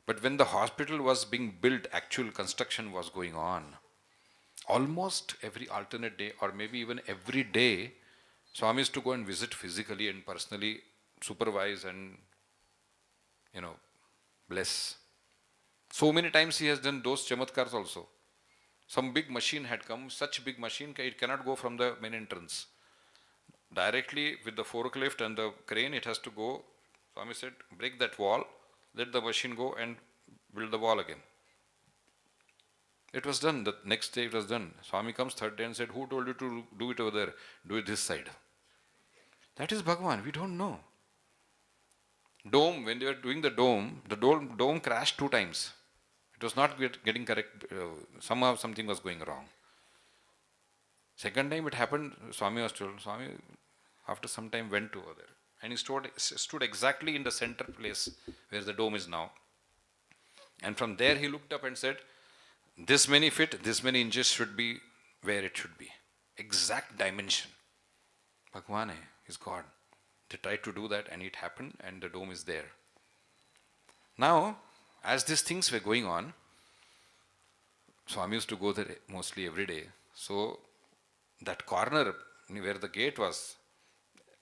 But when the hospital was being built, actual construction was going on. Almost every alternate day or maybe even every day, Swami used to go and visit physically and personally supervise and, bless. So many times he has done those chamatkars also. Some big machine had come, such big machine, it cannot go from the main entrance. Directly with the forklift and the crane, it has to go. Swami said, break that wall, let the machine go and build the wall again. It was done. The next day it was done. Swami comes third day and said, who told you to do it over there? Do it this side. That is Bhagavan. We don't know. Dome, when they were doing the dome crashed 2 times. It was not getting correct. Somehow something was going wrong. Second time it happened, Swami was told, Swami, after some time went over there. And he stood exactly in the center place where the dome is now. And from there he looked up and said, this many feet, this many inches should be where it should be. Exact dimension. Bhagwan is God. They tried to do that and it happened and the dome is there. Now, as these things were going on, Swami used to go there mostly every day. So, that corner where the gate was,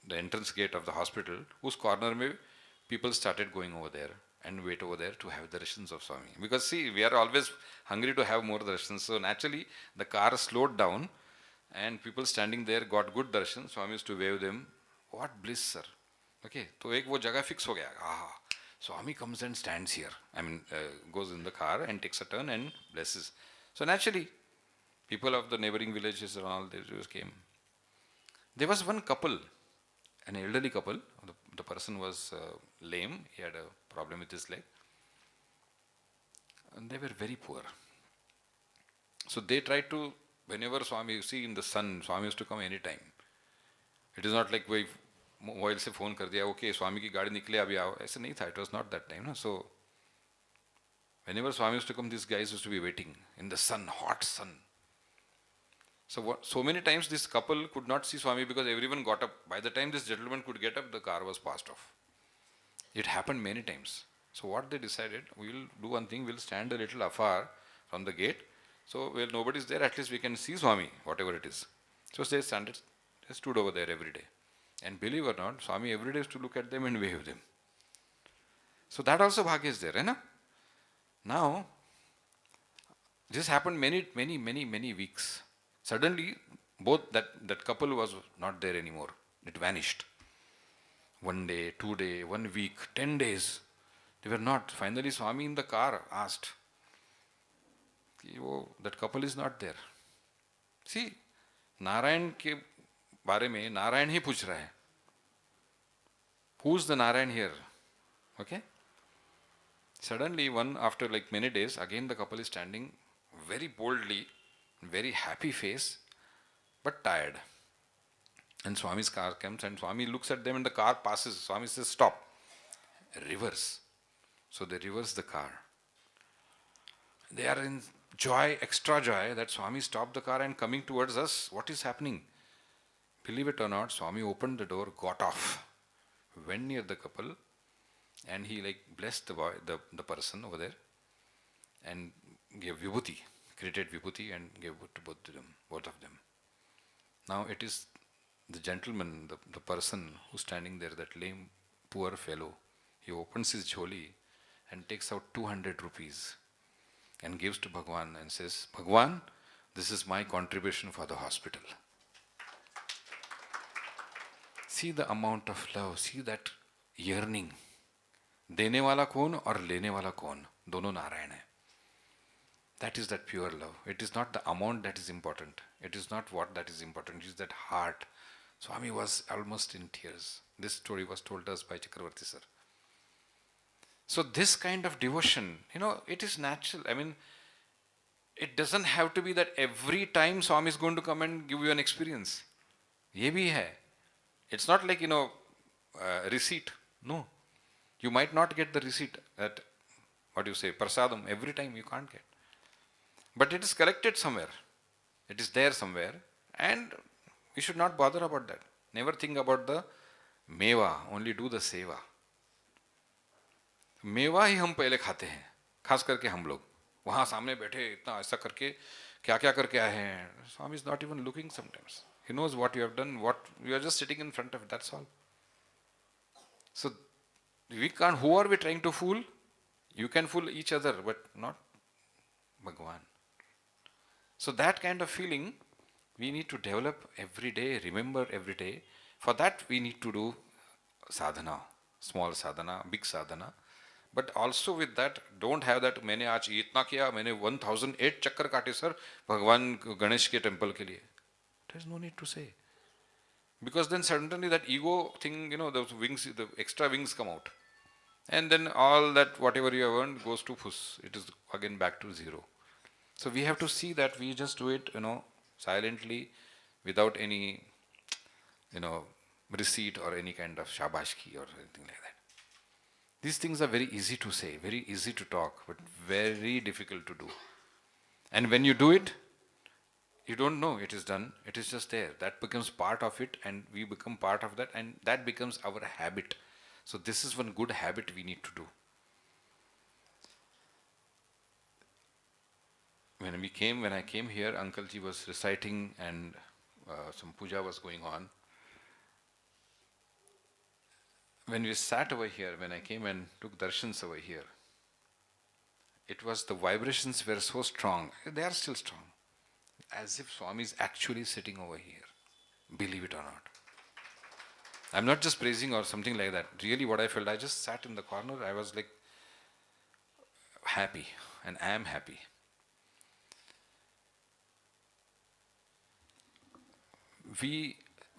the entrance gate of the hospital, whose corner mein people started going over there and wait over there to have darshans of Swami. Because see, we are always hungry to have more darshans. So naturally, the car slowed down and people standing there got good darshan. Swami used to wave them. What bliss, sir. Okay, तो एक वो जगह fix हो गया. Swami comes and stands here. Goes in the car and takes a turn and blesses. So naturally, people of the neighboring villages and all, they just came. There was one couple, an elderly couple. The person was lame. He had a problem with his leg. And they were very poor. So they tried to, whenever Swami, you see in the sun, Swami used to come anytime. It is not like we mobile से phone कर दिया, okay स्वामी की गाड़ी निकले अभी आओ, ऐसे नहीं था. It was not that time. So whenever Swami used to come, these guys used to be waiting in the sun, hot sun. So many times this couple could not see Swami because everyone got up. By the time this gentleman could get up, the car was passed off. It happened many times. So what they decided, we will do one thing, we'll stand a little afar from the gate. So where nobody is there, at least we can see Swami, whatever it is. So they stood over there every day. And believe or not, Swami every day used to look at them and wave them. So that also bhagya is there, na? Now, this happened many weeks. Suddenly, both that couple was not there anymore. It vanished. 1 day, 2 days, 1 week, 10 days. They were not. Finally, Swami in the car asked, that couple is not there. See, Narayan ke बारे में नारायण ही पूछ रहा है. Who's the Narayan here? Okay. Suddenly, after like many days, again the couple is standing very boldly, very happy face, but tired. And Swami's car comes and Swami looks at them and the car passes. Swami says, stop. Reverse. So they reverse the car. They are in joy, extra joy that Swami stopped the car and coming towards us. What is happening? Believe it or not, Swami opened the door, got off, went near the couple, and he blessed the boy, the person over there, and gave vibhuti, created vibhuti and gave it to both of them. Now it is the gentleman, the person who's standing there, that lame, poor fellow. He opens his jholi and takes out 200 rupees and gives to Bhagwan and says, Bhagwan, this is my contribution for the hospital. See the amount of love, see that yearning. देने वाला कौन और लेने वाला कौन, दोनों नारायण है. That is that pure love. It is not the amount that is important. It is not what that is important. It is that heart. Swami was almost in tears. This story was told us by Chakravarti sir. So this kind of devotion, it is natural. It doesn't have to be that every time Swami is going to come and give you an experience. ये भी है. It's not like, receipt. No. You might not get the receipt at, prasadam, every time you can't get. But it is collected somewhere. It is there somewhere. And we should not bother about that. Never think about the meva, only do the seva. मेवा ही हम पहले खाते हैं, खास करके हम लोग. वहाँ सामने बैठे इतना ऐसा करके क्या क्या करके आए हैं. Swami is not even looking sometimes. He knows what you have done, what you are just sitting in front of it, that's all. So we can't, who are we trying to fool? You can fool each other, but not Bhagwan. So that kind of feeling we need to develop every day, remember every day. For that we need to do sadhana, small sadhana, big sadhana. But also with that, don't have that, मैंने आज इतना किया, मैंने 1008 चक्कर काटे sir भगवान गणेश के temple के लिए. There is no need to say. Because then suddenly that ego thing, those wings, the extra wings come out. And then all that, whatever you have earned, goes to puss. It is again back to zero. So we have to see that we just do it, silently, without any, receipt or any kind of shabashki or anything like that. These things are very easy to say, very easy to talk, but very difficult to do. And when you do it, you don't know it is done, it is just there. That becomes part of it, and we become part of that, and that becomes our habit. So this is one good habit we need to do. When I came here, Uncle Ji was reciting and some puja was going on. When we sat over here, when I came and took darshans over here, it was the vibrations were so strong. They are still strong. As if Swami is actually sitting over here. Believe it or not. I'm not just praising or something like that. Really what I felt, I just sat in the corner. I was like happy, and I am happy.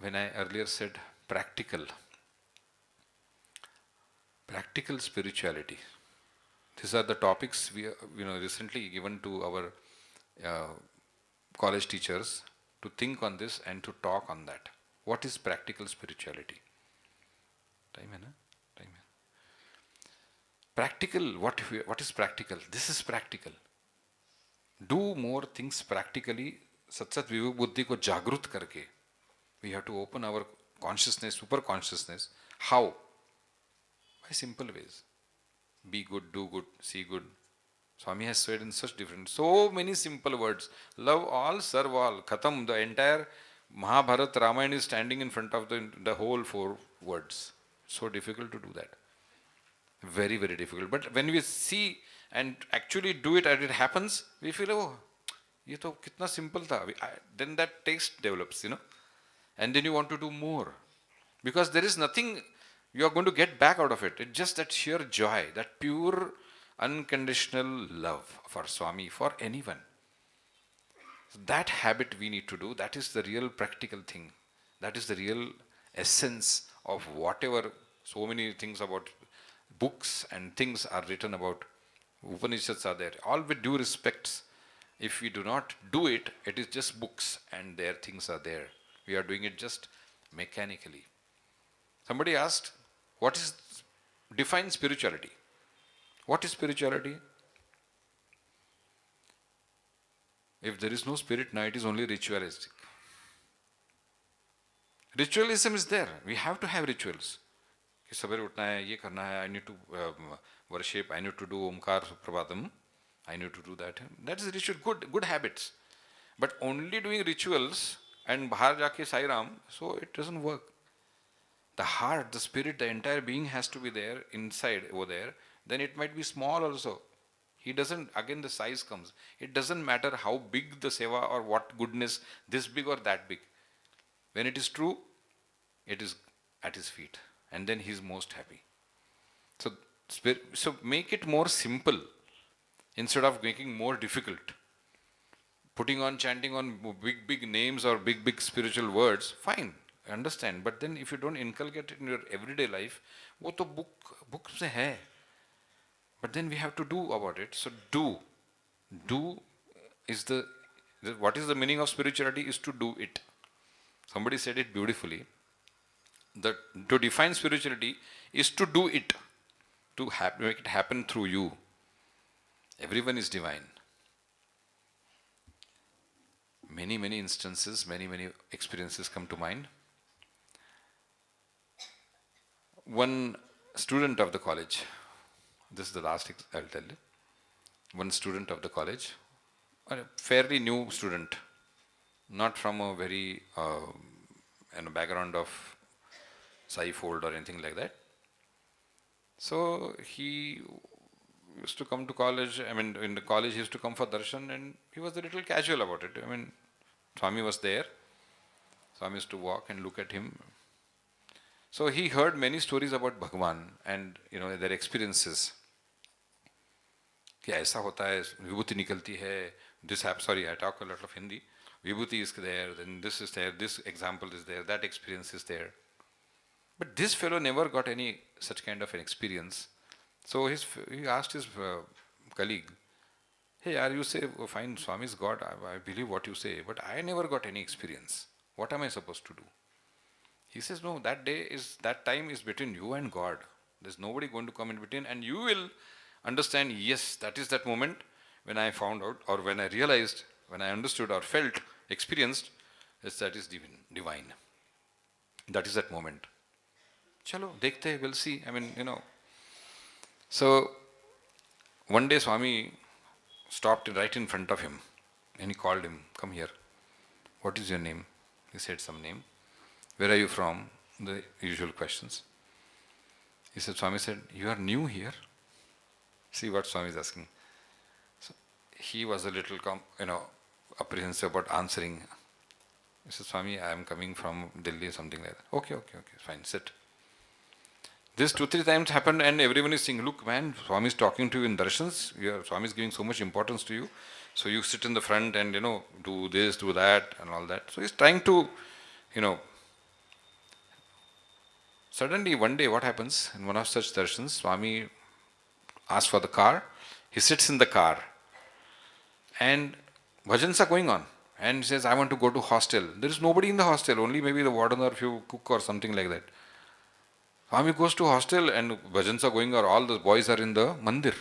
When I earlier said practical spirituality, these are the topics we recently given to our college teachers to think on this and to talk on that. What is practical spirituality? Time hai na? Time hai. Practical, what is practical? This is practical. Do more things practically, Satsat Vivek Buddhi ko jagrut karke. We have to open our consciousness, super consciousness. How? By simple ways. Be good, do good, see good. Swami has said in such different, so many simple words. Love all, serve all. Khatam, the entire Mahabharata, Ramayana is standing in front of the whole 4 words. So difficult to do that. Very, very difficult. But when we see and actually do it and it happens, we feel, oh, ye to kitna simple tha. Then that taste develops, And then you want to do more. Because there is nothing you are going to get back out of it. It's just that sheer joy, that pure, unconditional love for Swami, for anyone. So that habit we need to do. That is the real practical thing. That is the real essence of whatever so many things about books and things are written about. Upanishads are there. All with due respects. If we do not do it, it is just books and their things are there. We are doing it just mechanically. Somebody asked, define spirituality? What is spirituality? If there is no spirit now, it is only ritualistic. Ritualism is there. We have to have rituals. Sabere utna hai, ye karna hai, I need to worship, I need to do Omkar Suprabhatam, I need to do that. That is ritual, good habits. But only doing rituals and bahar jaake Sai Ram, so it doesn't work. The heart, the spirit, the entire being has to be there, inside, over there. Then it might be small also. He doesn't, again the size comes. It doesn't matter how big the seva or what goodness, this big or that big. When it is true, it is at his feet. And then he is most happy. So make it more simple instead of making more difficult. Chanting on big names or big spiritual words, fine, I understand. But then if you don't inculcate it in your everyday life, wo to book se hai. But then we have to do about it. So do is what is the meaning of spirituality is to do it. Somebody said it beautifully. That to define spirituality is to do it, to make it happen through you. Everyone is divine. Many instances, many experiences come to mind. One student of the college, this is the last I'll tell you. One student of the college, a fairly new student, not from a very background of Sai fold or anything like that. So he used to come to college. In the college he used to come for darshan, and he was a little casual about it. Swami was there. Swami used to walk and look at him. So he heard many stories about Bhagwan and their experiences. कि ऐसा होता है, विभूति निकलती है. I talk a lot of Hindi. Vibhuti is there, then this is there, this example is there, that experience is there. But this fellow never got any such kind of an experience. So he asked his colleague, hey, you say, fine, Swami is God, I believe what you say, but I never got any experience. What am I supposed to do? He says, no, that time is between you and God. There's nobody going to come in between, and you will understand, yes, that is that moment when I found out, or when I realized, when I understood or felt, experienced, yes, that is divine. That is that moment. Chalo, dekhte, we'll see. I mean, So, one day Swami stopped right in front of him and he called him, come here. What is your name? He said some name. Where are you from? The usual questions. He said, Swami said, you are new here? See what Swami is asking. So he was a little, apprehensive about answering. He said, Swami, I am coming from Delhi, something like that. Okay, fine, sit. This 2-3 times happened and everyone is saying, look man, Swami is talking to you in darshans, Swami is giving so much importance to you. So you sit in the front and, do this, do that and all that. So he's trying to, Suddenly one day what happens, in one of such darshans, Swami asks for the car, he sits in the car and bhajans are going on. And he says, I want to go to hostel. There is nobody in the hostel, only maybe the warden or few cook or something like that. Swami goes to hostel and bhajans are going on, all the boys are in the mandir.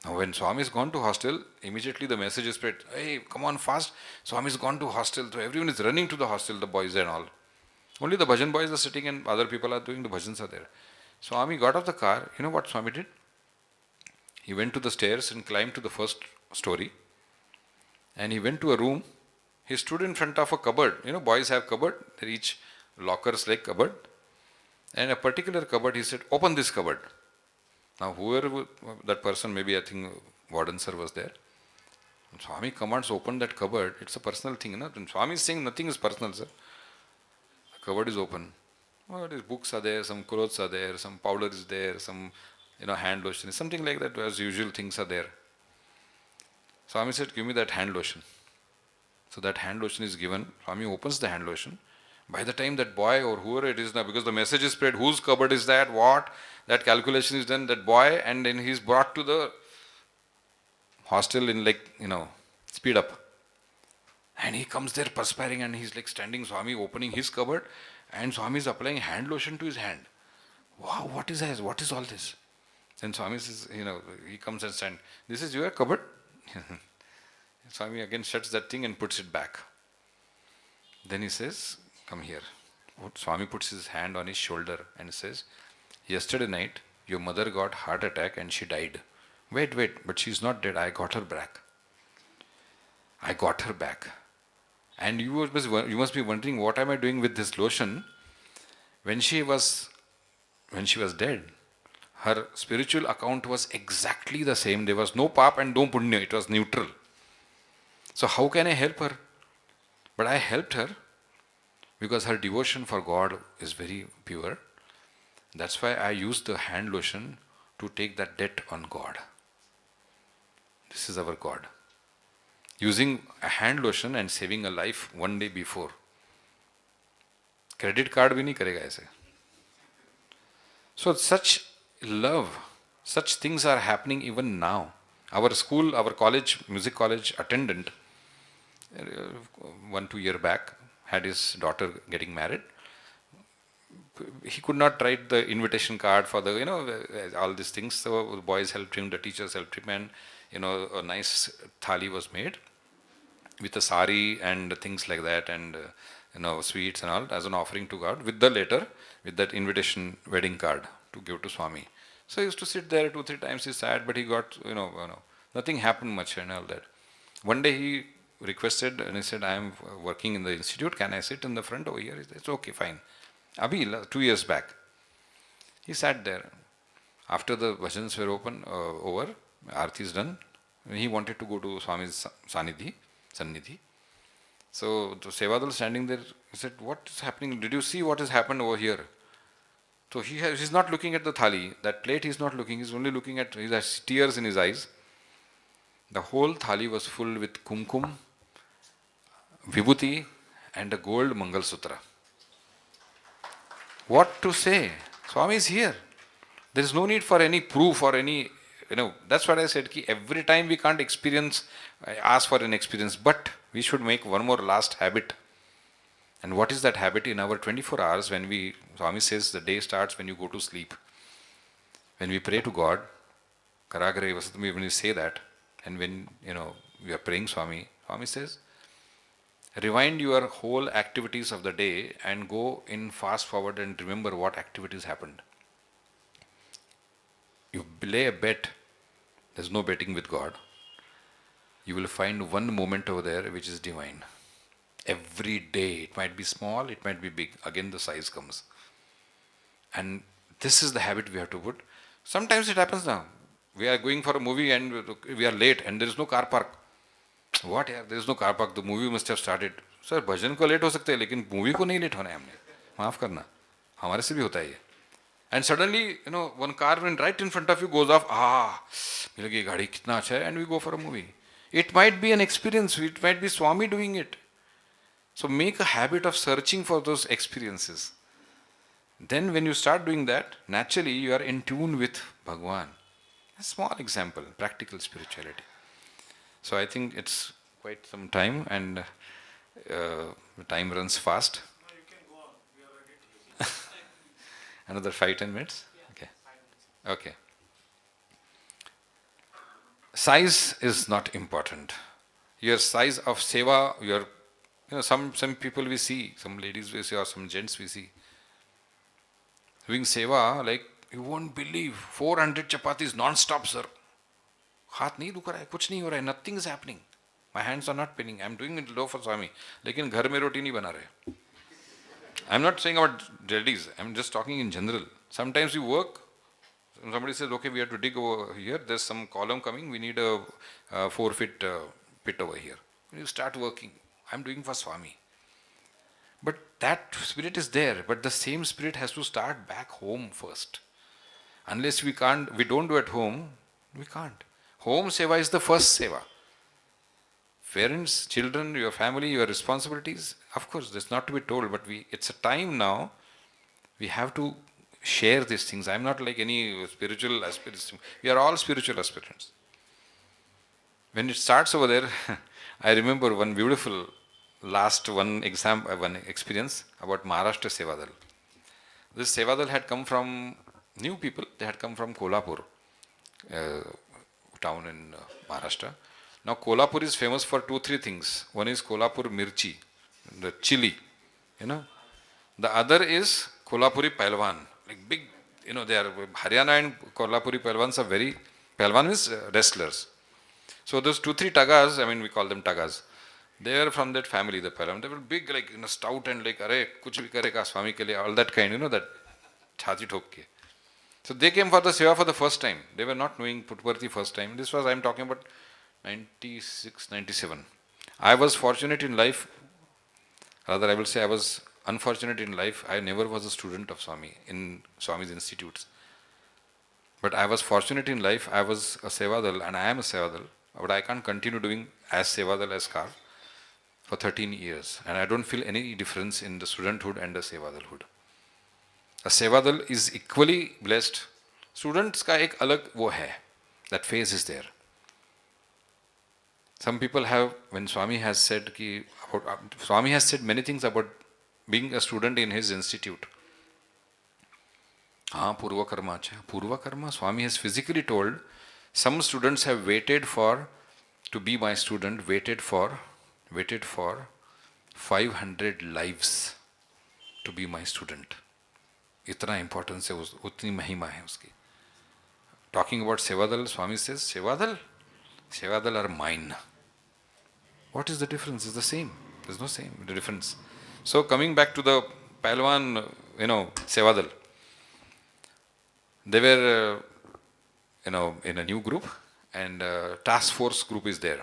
Now when Swami has gone to hostel, immediately the message is spread, hey, come on fast, Swami has gone to hostel. So everyone is running to the hostel, the boys and all. Only the bhajan boys are sitting and other people are doing, the bhajans are there. Swami got off the car, you know what Swami did? He went to the stairs and climbed to the first story. And he went to a room. He stood in front of a cupboard. Boys have cupboard. They're each lockers like cupboard. And a particular cupboard, he said, open this cupboard. Now whoever that person, maybe I think warden sir was there. When Swami commands open that cupboard, it's a personal thing. When Swami is saying nothing is personal, sir. The cupboard is open. His books are there, some clothes are there, some powder is there, some hand lotion, something like that, as usual things are there. Swami said, give me that hand lotion. So that hand lotion is given. Swami opens the hand lotion. By the time that boy or whoever it is now, because the message is spread, whose cupboard is that, what, that calculation is done, that boy, and then he's brought to the hostel in speed up. And he comes there perspiring and he's standing, Swami opening his cupboard, and Swami is applying hand lotion to his hand. Wow, what is this? What is all this? Then Swami says, he comes and stands. This is your cupboard? Swami again shuts that thing and puts it back. Then he says, come here. Swami puts his hand on his shoulder and says, yesterday night your mother got heart attack and she died. Wait, but she's not dead. I got her back. And you must be wondering, what am I doing with this lotion? When she was dead, her spiritual account was exactly the same. There was no pap and no punya. It was neutral. So how can I help her? But I helped her because her devotion for God is very pure. That's why I used the hand lotion to take that debt on God. This is our God. Using a hand lotion and saving a life one day before. Credit card bhi nahi karega aise. So such love, such things are happening even now. Our school, our college, music college attendant, 1-2 years back, had his daughter getting married. He could not write the invitation card for all these things. So the boys helped him, the teachers helped him, and a nice thali was made with a sari and things like that, and sweets and all as an offering to God, with the letter, with that invitation wedding card to give to Swami. So he used to sit there 2-3 times. He sat, but he got nothing happened much and all that. One day he requested and he said, I am working in the institute, can I sit in the front over here? He said, it's okay, fine. Abhi, 2 years back, he sat there. After the bhajans were over, Aarti is done, he wanted to go to Swami's Sannidhi. So the Sevadal standing there, he said, what is happening? Did you see what has happened over here? So he's not looking at the thali, that plate he's not looking, he's only looking at, he has tears in his eyes. The whole thali was full with kumkum, vibhuti and a gold Mangal Sutra. What to say? Swami is here. There is no need for any proof or any, that's what I said, ki every time we can't ask for an experience, but we should make one more last habit. And what is that habit in our 24 hours when Swami says the day starts when you go to sleep. When we pray to God, Karagare Vasatami, when we say that, and when, we are praying Swami, Swami says, rewind your whole activities of the day and go in fast forward and remember what activities happened. You lay a bet, there's no betting with God. You will find one moment over there which is divine. Every day, it might be small, it might be big, again the size comes. And this is the habit we have to put. Sometimes it happens now. We are going for a movie and we are late and there is no car park. What यार, there is no car park, the movie must have started. Sir, भजन को late हो सकते हैं लेकिन movie को नहीं late होना है हमने. माफ करना, हमारे से भी होता है ये. And suddenly, one car went right in front of you goes off. मिल गई गाड़ी, कितना अच्छा है, and we go for a movie. It might be an experience. It might be Swami doing it. So make a habit of searching for those experiences. Then when you start doing that, naturally you are in tune with Bhagwan. A small example, practical spirituality. So I think it's quite some time and the time runs fast. No, you can go on. We are ready to Another 5-10 minutes? Yeah, Okay. 5 minutes. Okay. Size is not important. Your size of seva, some people we see, some ladies we see or some gents we see. Doing seva, like you won't believe, 400 chapatis non-stop, sir. हाथ नहीं दुख रहा है, कुछ नहीं हो रहा है, nothing is happening. My hands are not pinning. I'm doing it low for Swami. लेकिन घर में रोटी नहीं बना रहे. I'm not saying about ladies. I'm just talking in general. Sometimes you work. Somebody says, okay, we have to dig over here. There's some column coming. We need a 4-foot pit over here. You start working. I'm doing for Swami. But that spirit is there. But the same spirit has to start back home first. Unless we don't do at home, we can't. Home seva is the first seva. Parents, children, your family, your responsibilities, of course, that's not to be told, but it's a time now, we have to share these things. I'm not like any spiritual aspirant. We are all spiritual aspirants. When it starts over there, I remember one beautiful one experience about Maharashtra Sevadal. This Sevadal had come from new people. They had come from Kolhapur, town in Maharashtra. Now Kolhapur is famous for 2-3 things. One is Kolhapur mirchi, the chili, The other is Kolhapuri Pailwan, like big, they are Haryana and Kolhapuri Pailwans are Pailwan means wrestlers. So those 2-3 tagas, we call them tagas. They are from that family, the Pailwan. They were big, like stout and like, "Arey, kuch bhi karega Swami ke liye," all that kind, that chhati thok ke. So they came for the seva for the first time. They were not knowing Puttaparthi first time. This was, I'm talking about 96, 97. I was fortunate in life, rather I will say I was unfortunate in life. I never was a student of Swami in Swami's institutes. But I was fortunate in life. I was a Sevadal and I am a Sevadal. But I can't continue doing as Sevadal as Kar for 13 years. And I don't feel any difference in the studenthood and the Sevadalhood. A Sevadal is equally blessed. Students ka ek alag wo hai. That phase is there. Some people have, when Swami has said Swami has said many things about being a student in his institute. Purva karma acha. Purva karma, Swami has physically told, some students have waited to be my student, waited for 500 lives to be my student. Itna importance hai, utni mahima hai uski. Talking about Sevadal, Swami says, Sevadal are mine. What is the difference? It's the same. There's no difference. So coming back to the Pailwan, Sevadal, they were, in a new group, and task force group is there.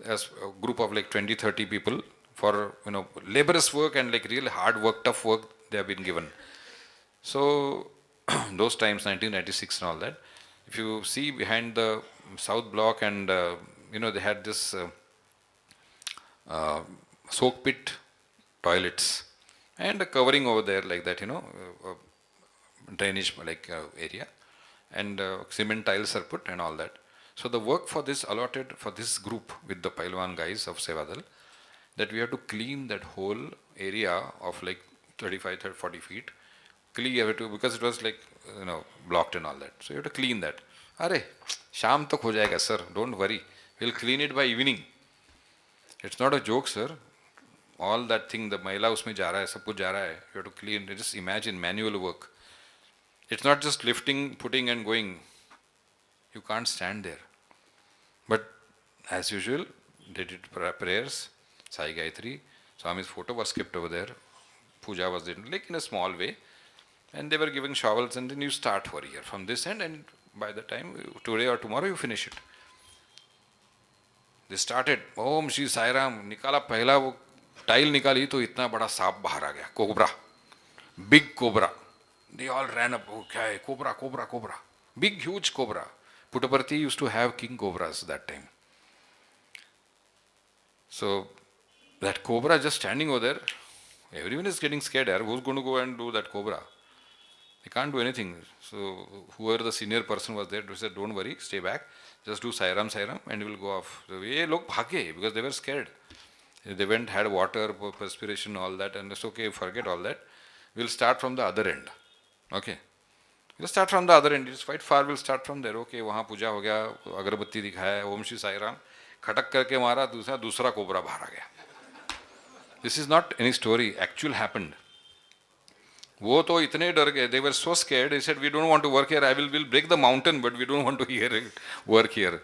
As a group of like 20-30 people for, laborious work and like really hard work, tough work they have been given. So those times, 1996 and all that, if you see behind the south block and, they had this soak pit toilets and a covering over there like that, drainage like area, and cement tiles are put and all that. So the work for this allotted for this group with the Pailwan guys of Sevadal that we have to clean that whole area of like 35, 30, 40 feet. Clean it because it was like, blocked and all that. So you have to clean that. Arey, sham tak ho jayega, sir. Don't worry. We'll clean it by evening. It's not a joke, sir. All that thing, the maila usme ja raha hai, sab kuch ja raha hai. You have to clean. Just imagine manual work. It's not just lifting, putting and going. You can't stand there. But as usual, they did prayers, Sai Gayatri. Swami's photo was kept over there. Puja was done like in a small way. And they were giving shovels, and then you start for a year from this end, and by the time, today or tomorrow, you finish it. They started, Om Shri Sai Ram, निकाला पहला वो tile निकाली तो इतना बड़ा सांप बाहर आ गया, cobra, big cobra. They all ran up, oh, kya hai? Cobra, cobra, cobra. Big, huge cobra. Puttaparthi used to have king cobras that time. So, that cobra just standing over there, everyone is getting scared. Who's going to go and do that cobra? They can't do anything. So, whoever the senior person was there, they said, don't worry, stay back. Just do Sai Ram, and you will go off. So, ye log bhage because they were scared. They went, had water, perspiration, all that, and it's okay, forget all that. We'll start from the other end. Okay. We'll start from the other end. It's quite far. We'll start from there. Okay, वहाँ पूजा हो गया, अगरबत्ती दिखाया, ओम श्री साई राम, खटक करके मारा, दूसरा cobra बाहर आ गया. This is not any story. Actual happened. वो तो इतने डर गए. They were so scared. They said, we don't want to work here. We'll break the mountain, but we don't want to work here.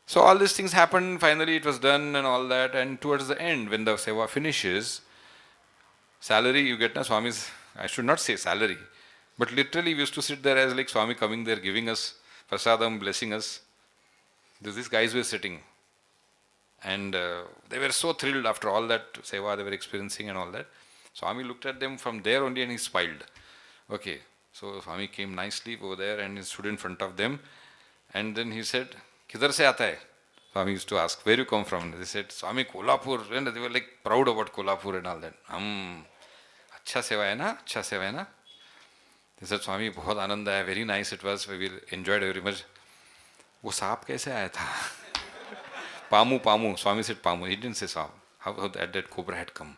So all these things happened. Finally, it was done and all that. And towards the end, when the Seva finishes, salary you get, na Swami's, I should not say salary, but literally we used to sit there as like Swami coming there, giving us prasadam, blessing us. These guys were sitting. And they were so thrilled after all that Seva they were experiencing and all that. Swami looked at them from there only and he smiled. Okay, so Swami came nicely over there and he stood in front of them. And then he said, Kidhar se aata hai? Swami used to ask, where you come from? They said, Swami, Kolhapur. And they were like proud about Kolhapur and all that. Achha seva hai na? Achha seva hai na? They said, Swami, बहुत आनंद आया, very nice it was, we enjoyed very much. वो सांप कैसे आया था? Pamu. Swami said Pamu. He didn't say सांप. How that cobra had come.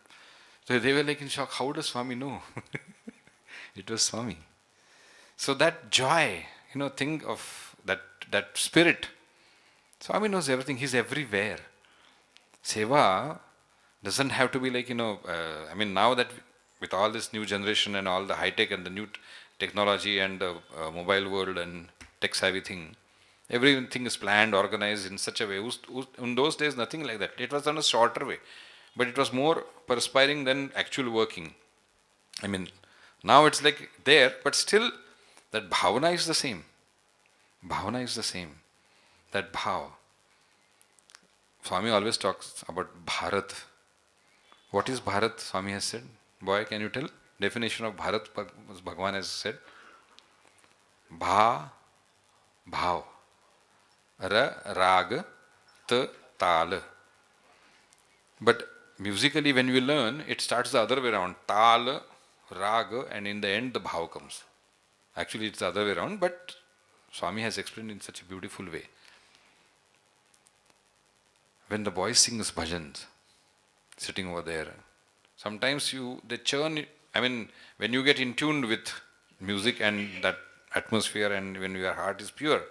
So they were like in shock. How does Swami know? It was Swami. So that joy, think of that spirit. Swami knows everything. He's everywhere. Seva doesn't have to be like, now that with all this new generation and all the high tech and the new technology and the mobile world and tech savvy thing, everything is planned, organized in such a way. In those days, nothing like that. It was on a shorter way. But it was more perspiring than actual working. Now it's like there, but still that bhavana is the same. Bhavana is the same. That bhav. Swami always talks about Bharat. What is Bharat? Swami has said. Boy, can you tell? Definition of Bharat, Bhagavan has said. Bha, bhav. Ra, rag, ta, tal. But musically when we learn, it starts the other way around. Tal, rag, and in the end the bhav comes. Actually it's the other way around, but Swami has explained in such a beautiful way. When the boys sings bhajans, sitting over there, sometimes they churn, when you get in tune with music and that atmosphere and when your heart is pure,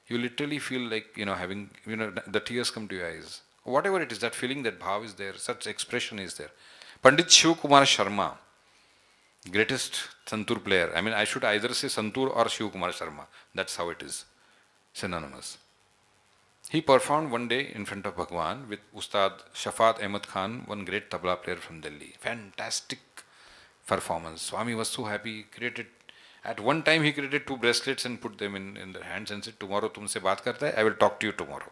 you literally feel like, having, the tears come to your eyes. Whatever it is, that feeling, that bhav is there, such expression is there. Pandit Shiv Kumar Sharma, greatest santur player. I should either say santur or Shiv Kumar Sharma. That's how it is. Synonymous. He performed one day in front of Bhagwan with Ustad Shafat Ahmad Khan, one great tabla player from Delhi. Fantastic performance. Swami was so happy. At one time he created 2 bracelets and put them in their hands and said, tomorrow tumse baat karta hai, I will talk to you tomorrow.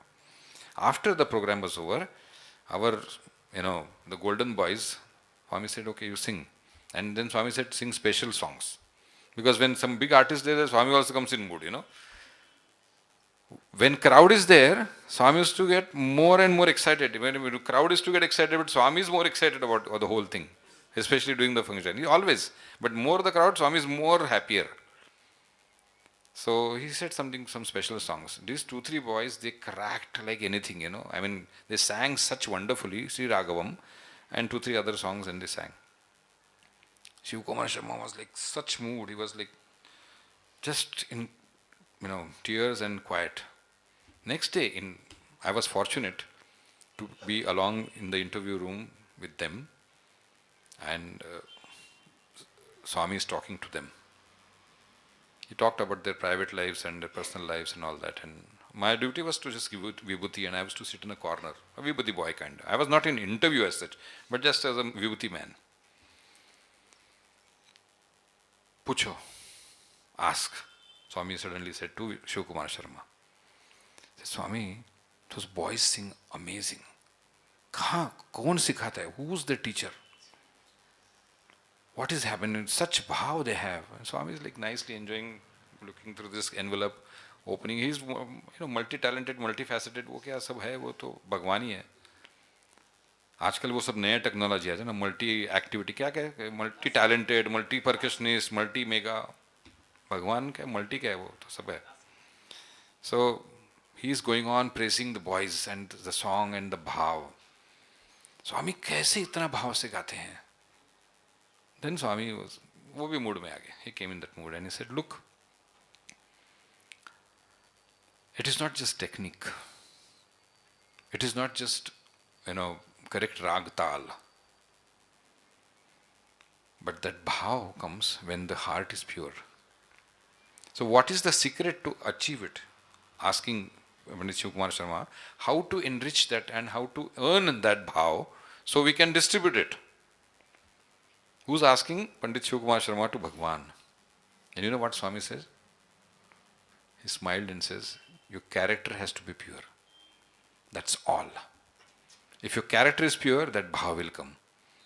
After the program was over, our, the golden boys, Swami said, okay, you sing. And then Swami said, sing special songs. Because when some big artist is there, Swami also comes in mood, When crowd is there, Swami used to get more and more excited. When the crowd is to get excited, but Swami is more excited about the whole thing. Especially during the function. He always. But more the crowd, Swami is more happier. So he said some special songs. These 2-3 boys, they cracked like anything, I mean, they sang such wonderfully, Sri Raghavam, and 2-3 other songs, and they sang. Shiv Kumar Sharma was like such mood. He was like just in, tears and quiet. Next day, I was fortunate to be along in the interview room with them, and Swami is talking to them. He talked about their private lives and their personal lives and all that. And my duty was to just give Vibhuti, and I was to sit in a corner, a Vibhuti boy kind. I was not in interview as such, but just as a Vibhuti man. Pucho, ask. Swami suddenly said to Shiv Kumar Sharma, said, Swami, those boys sing amazing. कहाँ कौन सिखाता है? Who's the teacher? What is happening? Such bhav they have. And Swami is like nicely enjoying, looking through this envelope, opening. He's multi-talented, multifaceted. वो क्या सब है? वो तो भगवान ही है. आजकल वो सब नया टेक्नोलॉजी है ना, मल्टी एक्टिविटी क्या क्या, multi talented, multi percussionist, multi mega. भगवान क्या मल्टी क्या है, वो तो सब है. So he is going on praising the boys and the song and the bhav. स्वामी कैसे इतना भाव से गाते हैं? Then Swami was, वो भी mood में आ गया. He came in that mood and he said, look, it is not just technique. It is not just, correct rag tal. But that bhav comes when the heart is pure. So what is the secret to achieve it? Asking Pandit Shiv Kumar Sharma, how to enrich that and how to earn that bhav so we can distribute it. Who's asking? Pandit Shiv Kumar Sharma to Bhagwan. And you know what Swami says? He smiled and says, your character has to be pure. That's all. If your character is pure, that bhav will come.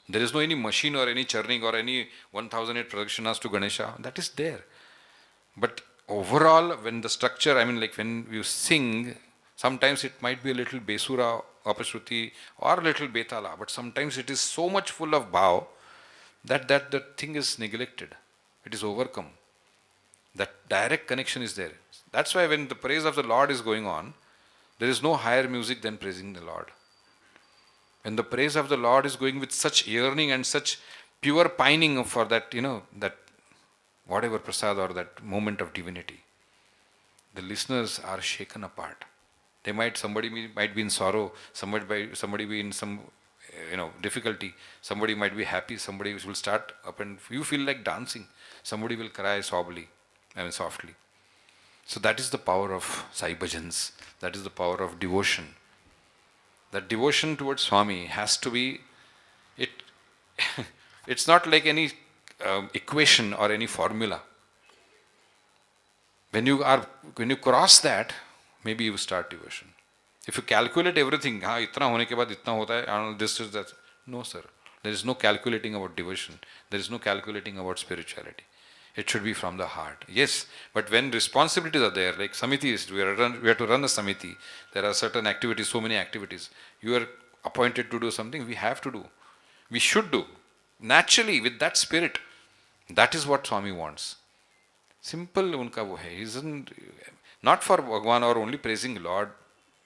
There is no any machine or any churning or any 1008 prakshanas to Ganesha. That is there. But overall, when the structure, like when you sing, sometimes it might be a little besura, apashruti, or a little betala, but sometimes it is so much full of bhav that the thing is neglected. It is overcome. That direct connection is there. That's why when the praise of the Lord is going on, there is no higher music than praising the Lord. When the praise of the Lord is going with such yearning and such pure pining for that, that whatever prasad or that moment of divinity, the listeners are shaken apart. Somebody might be in sorrow, somebody be in some difficulty, somebody might be happy, somebody will start up and you feel like dancing, somebody will cry softly. So that is the power of Sai Bhajans, that is the power of devotion. That devotion towards Swami has to be, it's not like any equation or any formula. When you cross that, maybe you start devotion. If you calculate everything, itna hone ke baad itna hota hai, this is that. No, sir. There is no calculating about devotion. There is no calculating about spirituality. It should be from the heart. Yes, but when responsibilities are there, like Samithi, we have to run a Samithi. There are certain activities, so many activities. You are appointed to do something, we have to do. We should do. Naturally, with that spirit. That is what Swami wants. Simple unka wo hai. He isn't, not for Bhagwan or only praising Lord,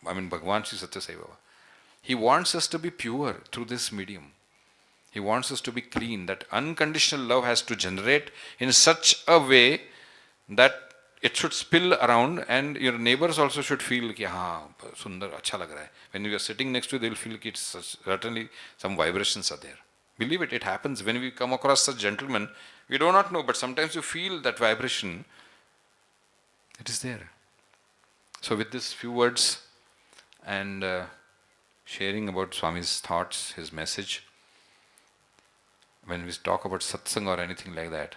Bhagwan Shri Sathya Sai Baba. He wants us to be pure through this medium. He wants us to be clean. That unconditional love has to generate in such a way that it should spill around and your neighbors also should feel ki sundar, acha lag raha hai. When you are sitting next to you, they will feel that certainly some vibrations are there. Believe it, it happens. When we come across such gentlemen, we do not know, but sometimes you feel that vibration. It is there. So with these few words and sharing about Swami's thoughts, his message, when we talk about satsang or anything like that,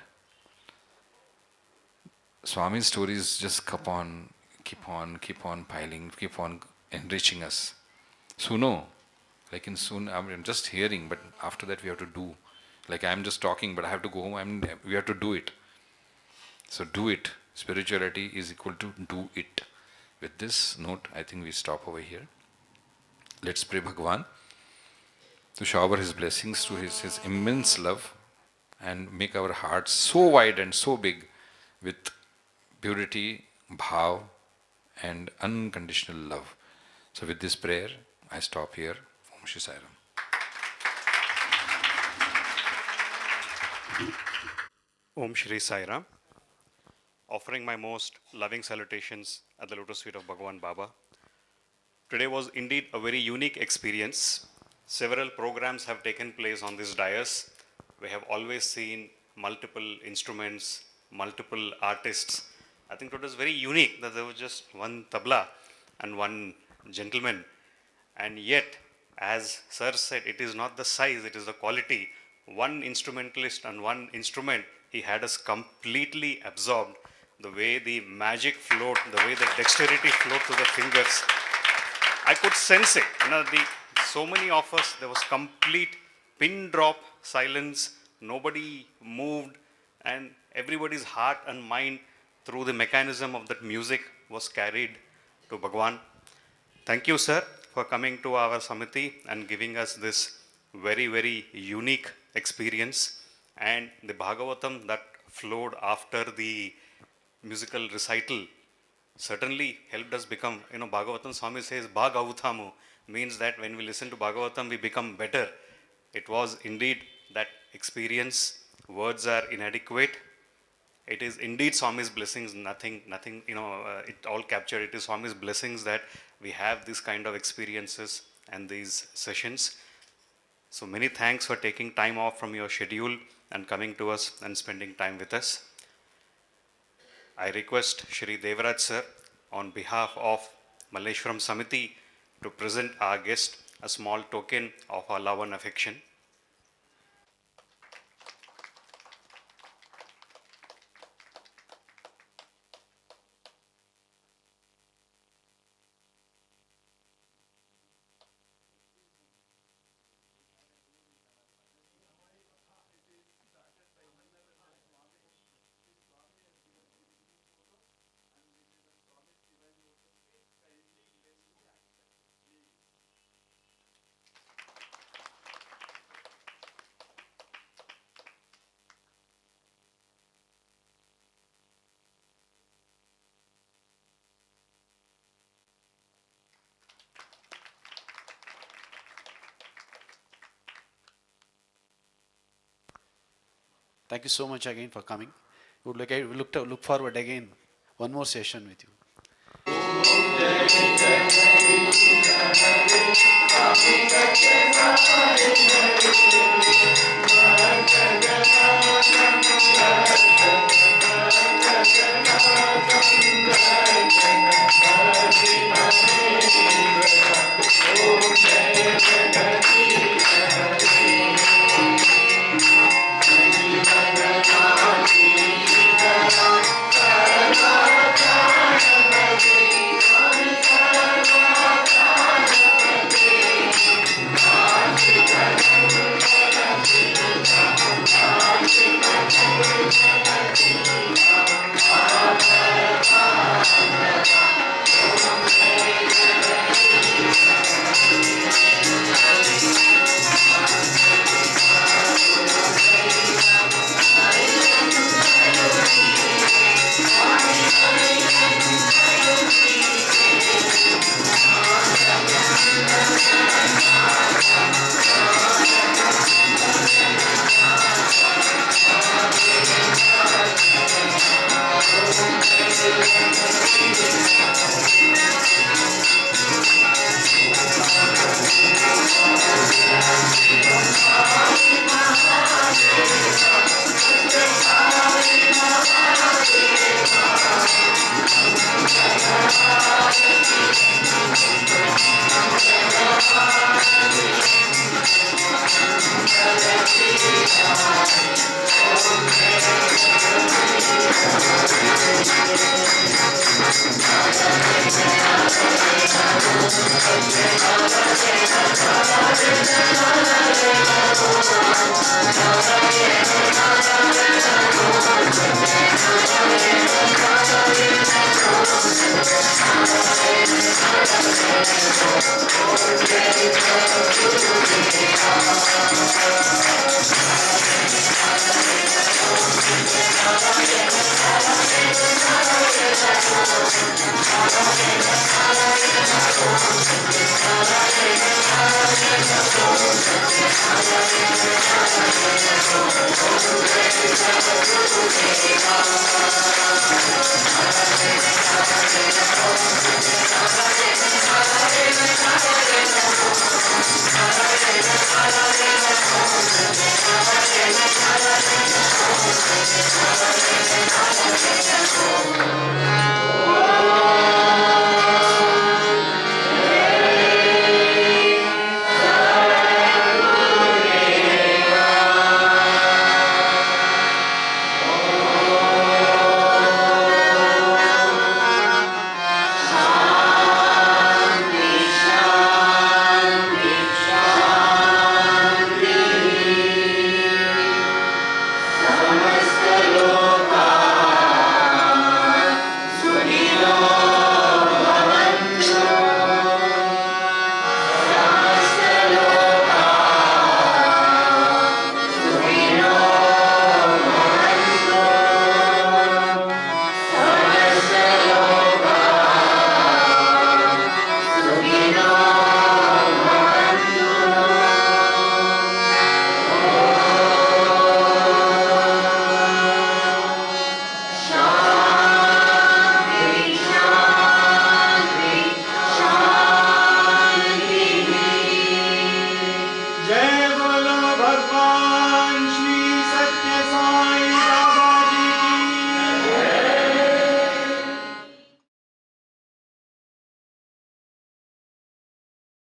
Swami's stories just keep on piling, keep on enriching us. Suno, like in soon, I'm just hearing, but after that we have to do. Like I'm just talking, but I have to go home, we have to do it. So do it. Spirituality is equal to do it. With this note, I think we stop over here. Let's pray Bhagwan to shower his blessings, to his immense love, and make our hearts so wide and so big with purity, bhav, and unconditional love. So with this prayer, I stop here. Om Shri Sai Ram. Om Shri Sai Ram. Offering my most loving salutations at the lotus feet of Bhagavan Baba. Today was indeed a very unique experience. Several programs have taken place on this dais. We have always seen multiple instruments, multiple artists. I think it was very unique that there was just one tabla and one gentleman. And yet, as Sir said, it is not the size, it is the quality. One instrumentalist and one instrument, he had us completely absorbed. The way the magic flowed, the way the dexterity flowed through the fingers, I could sense it. So many of us, there was complete pin drop silence. Nobody moved, and everybody's heart and mind through the mechanism of that music was carried to Bhagwan. Thank you, sir, for coming to our Samithi and giving us this very, very unique experience. And the Bhagavatam that flowed after the musical recital certainly helped us become, Bhagavatam Swami says, Bhagavuthamu, means that when we listen to Bhagavatam, we become better. It was indeed that experience. Words are inadequate. It is indeed Swami's blessings, nothing, it all captured. It is Swami's blessings that we have this kind of experiences and these sessions. So many thanks for taking time off from your schedule and coming to us and spending time with us. I request Shri Devaraj sir on behalf of Malleshwaram Samithi to present our guest a small token of our love and affection. Thank you so much again for coming. We look forward again one more session with you.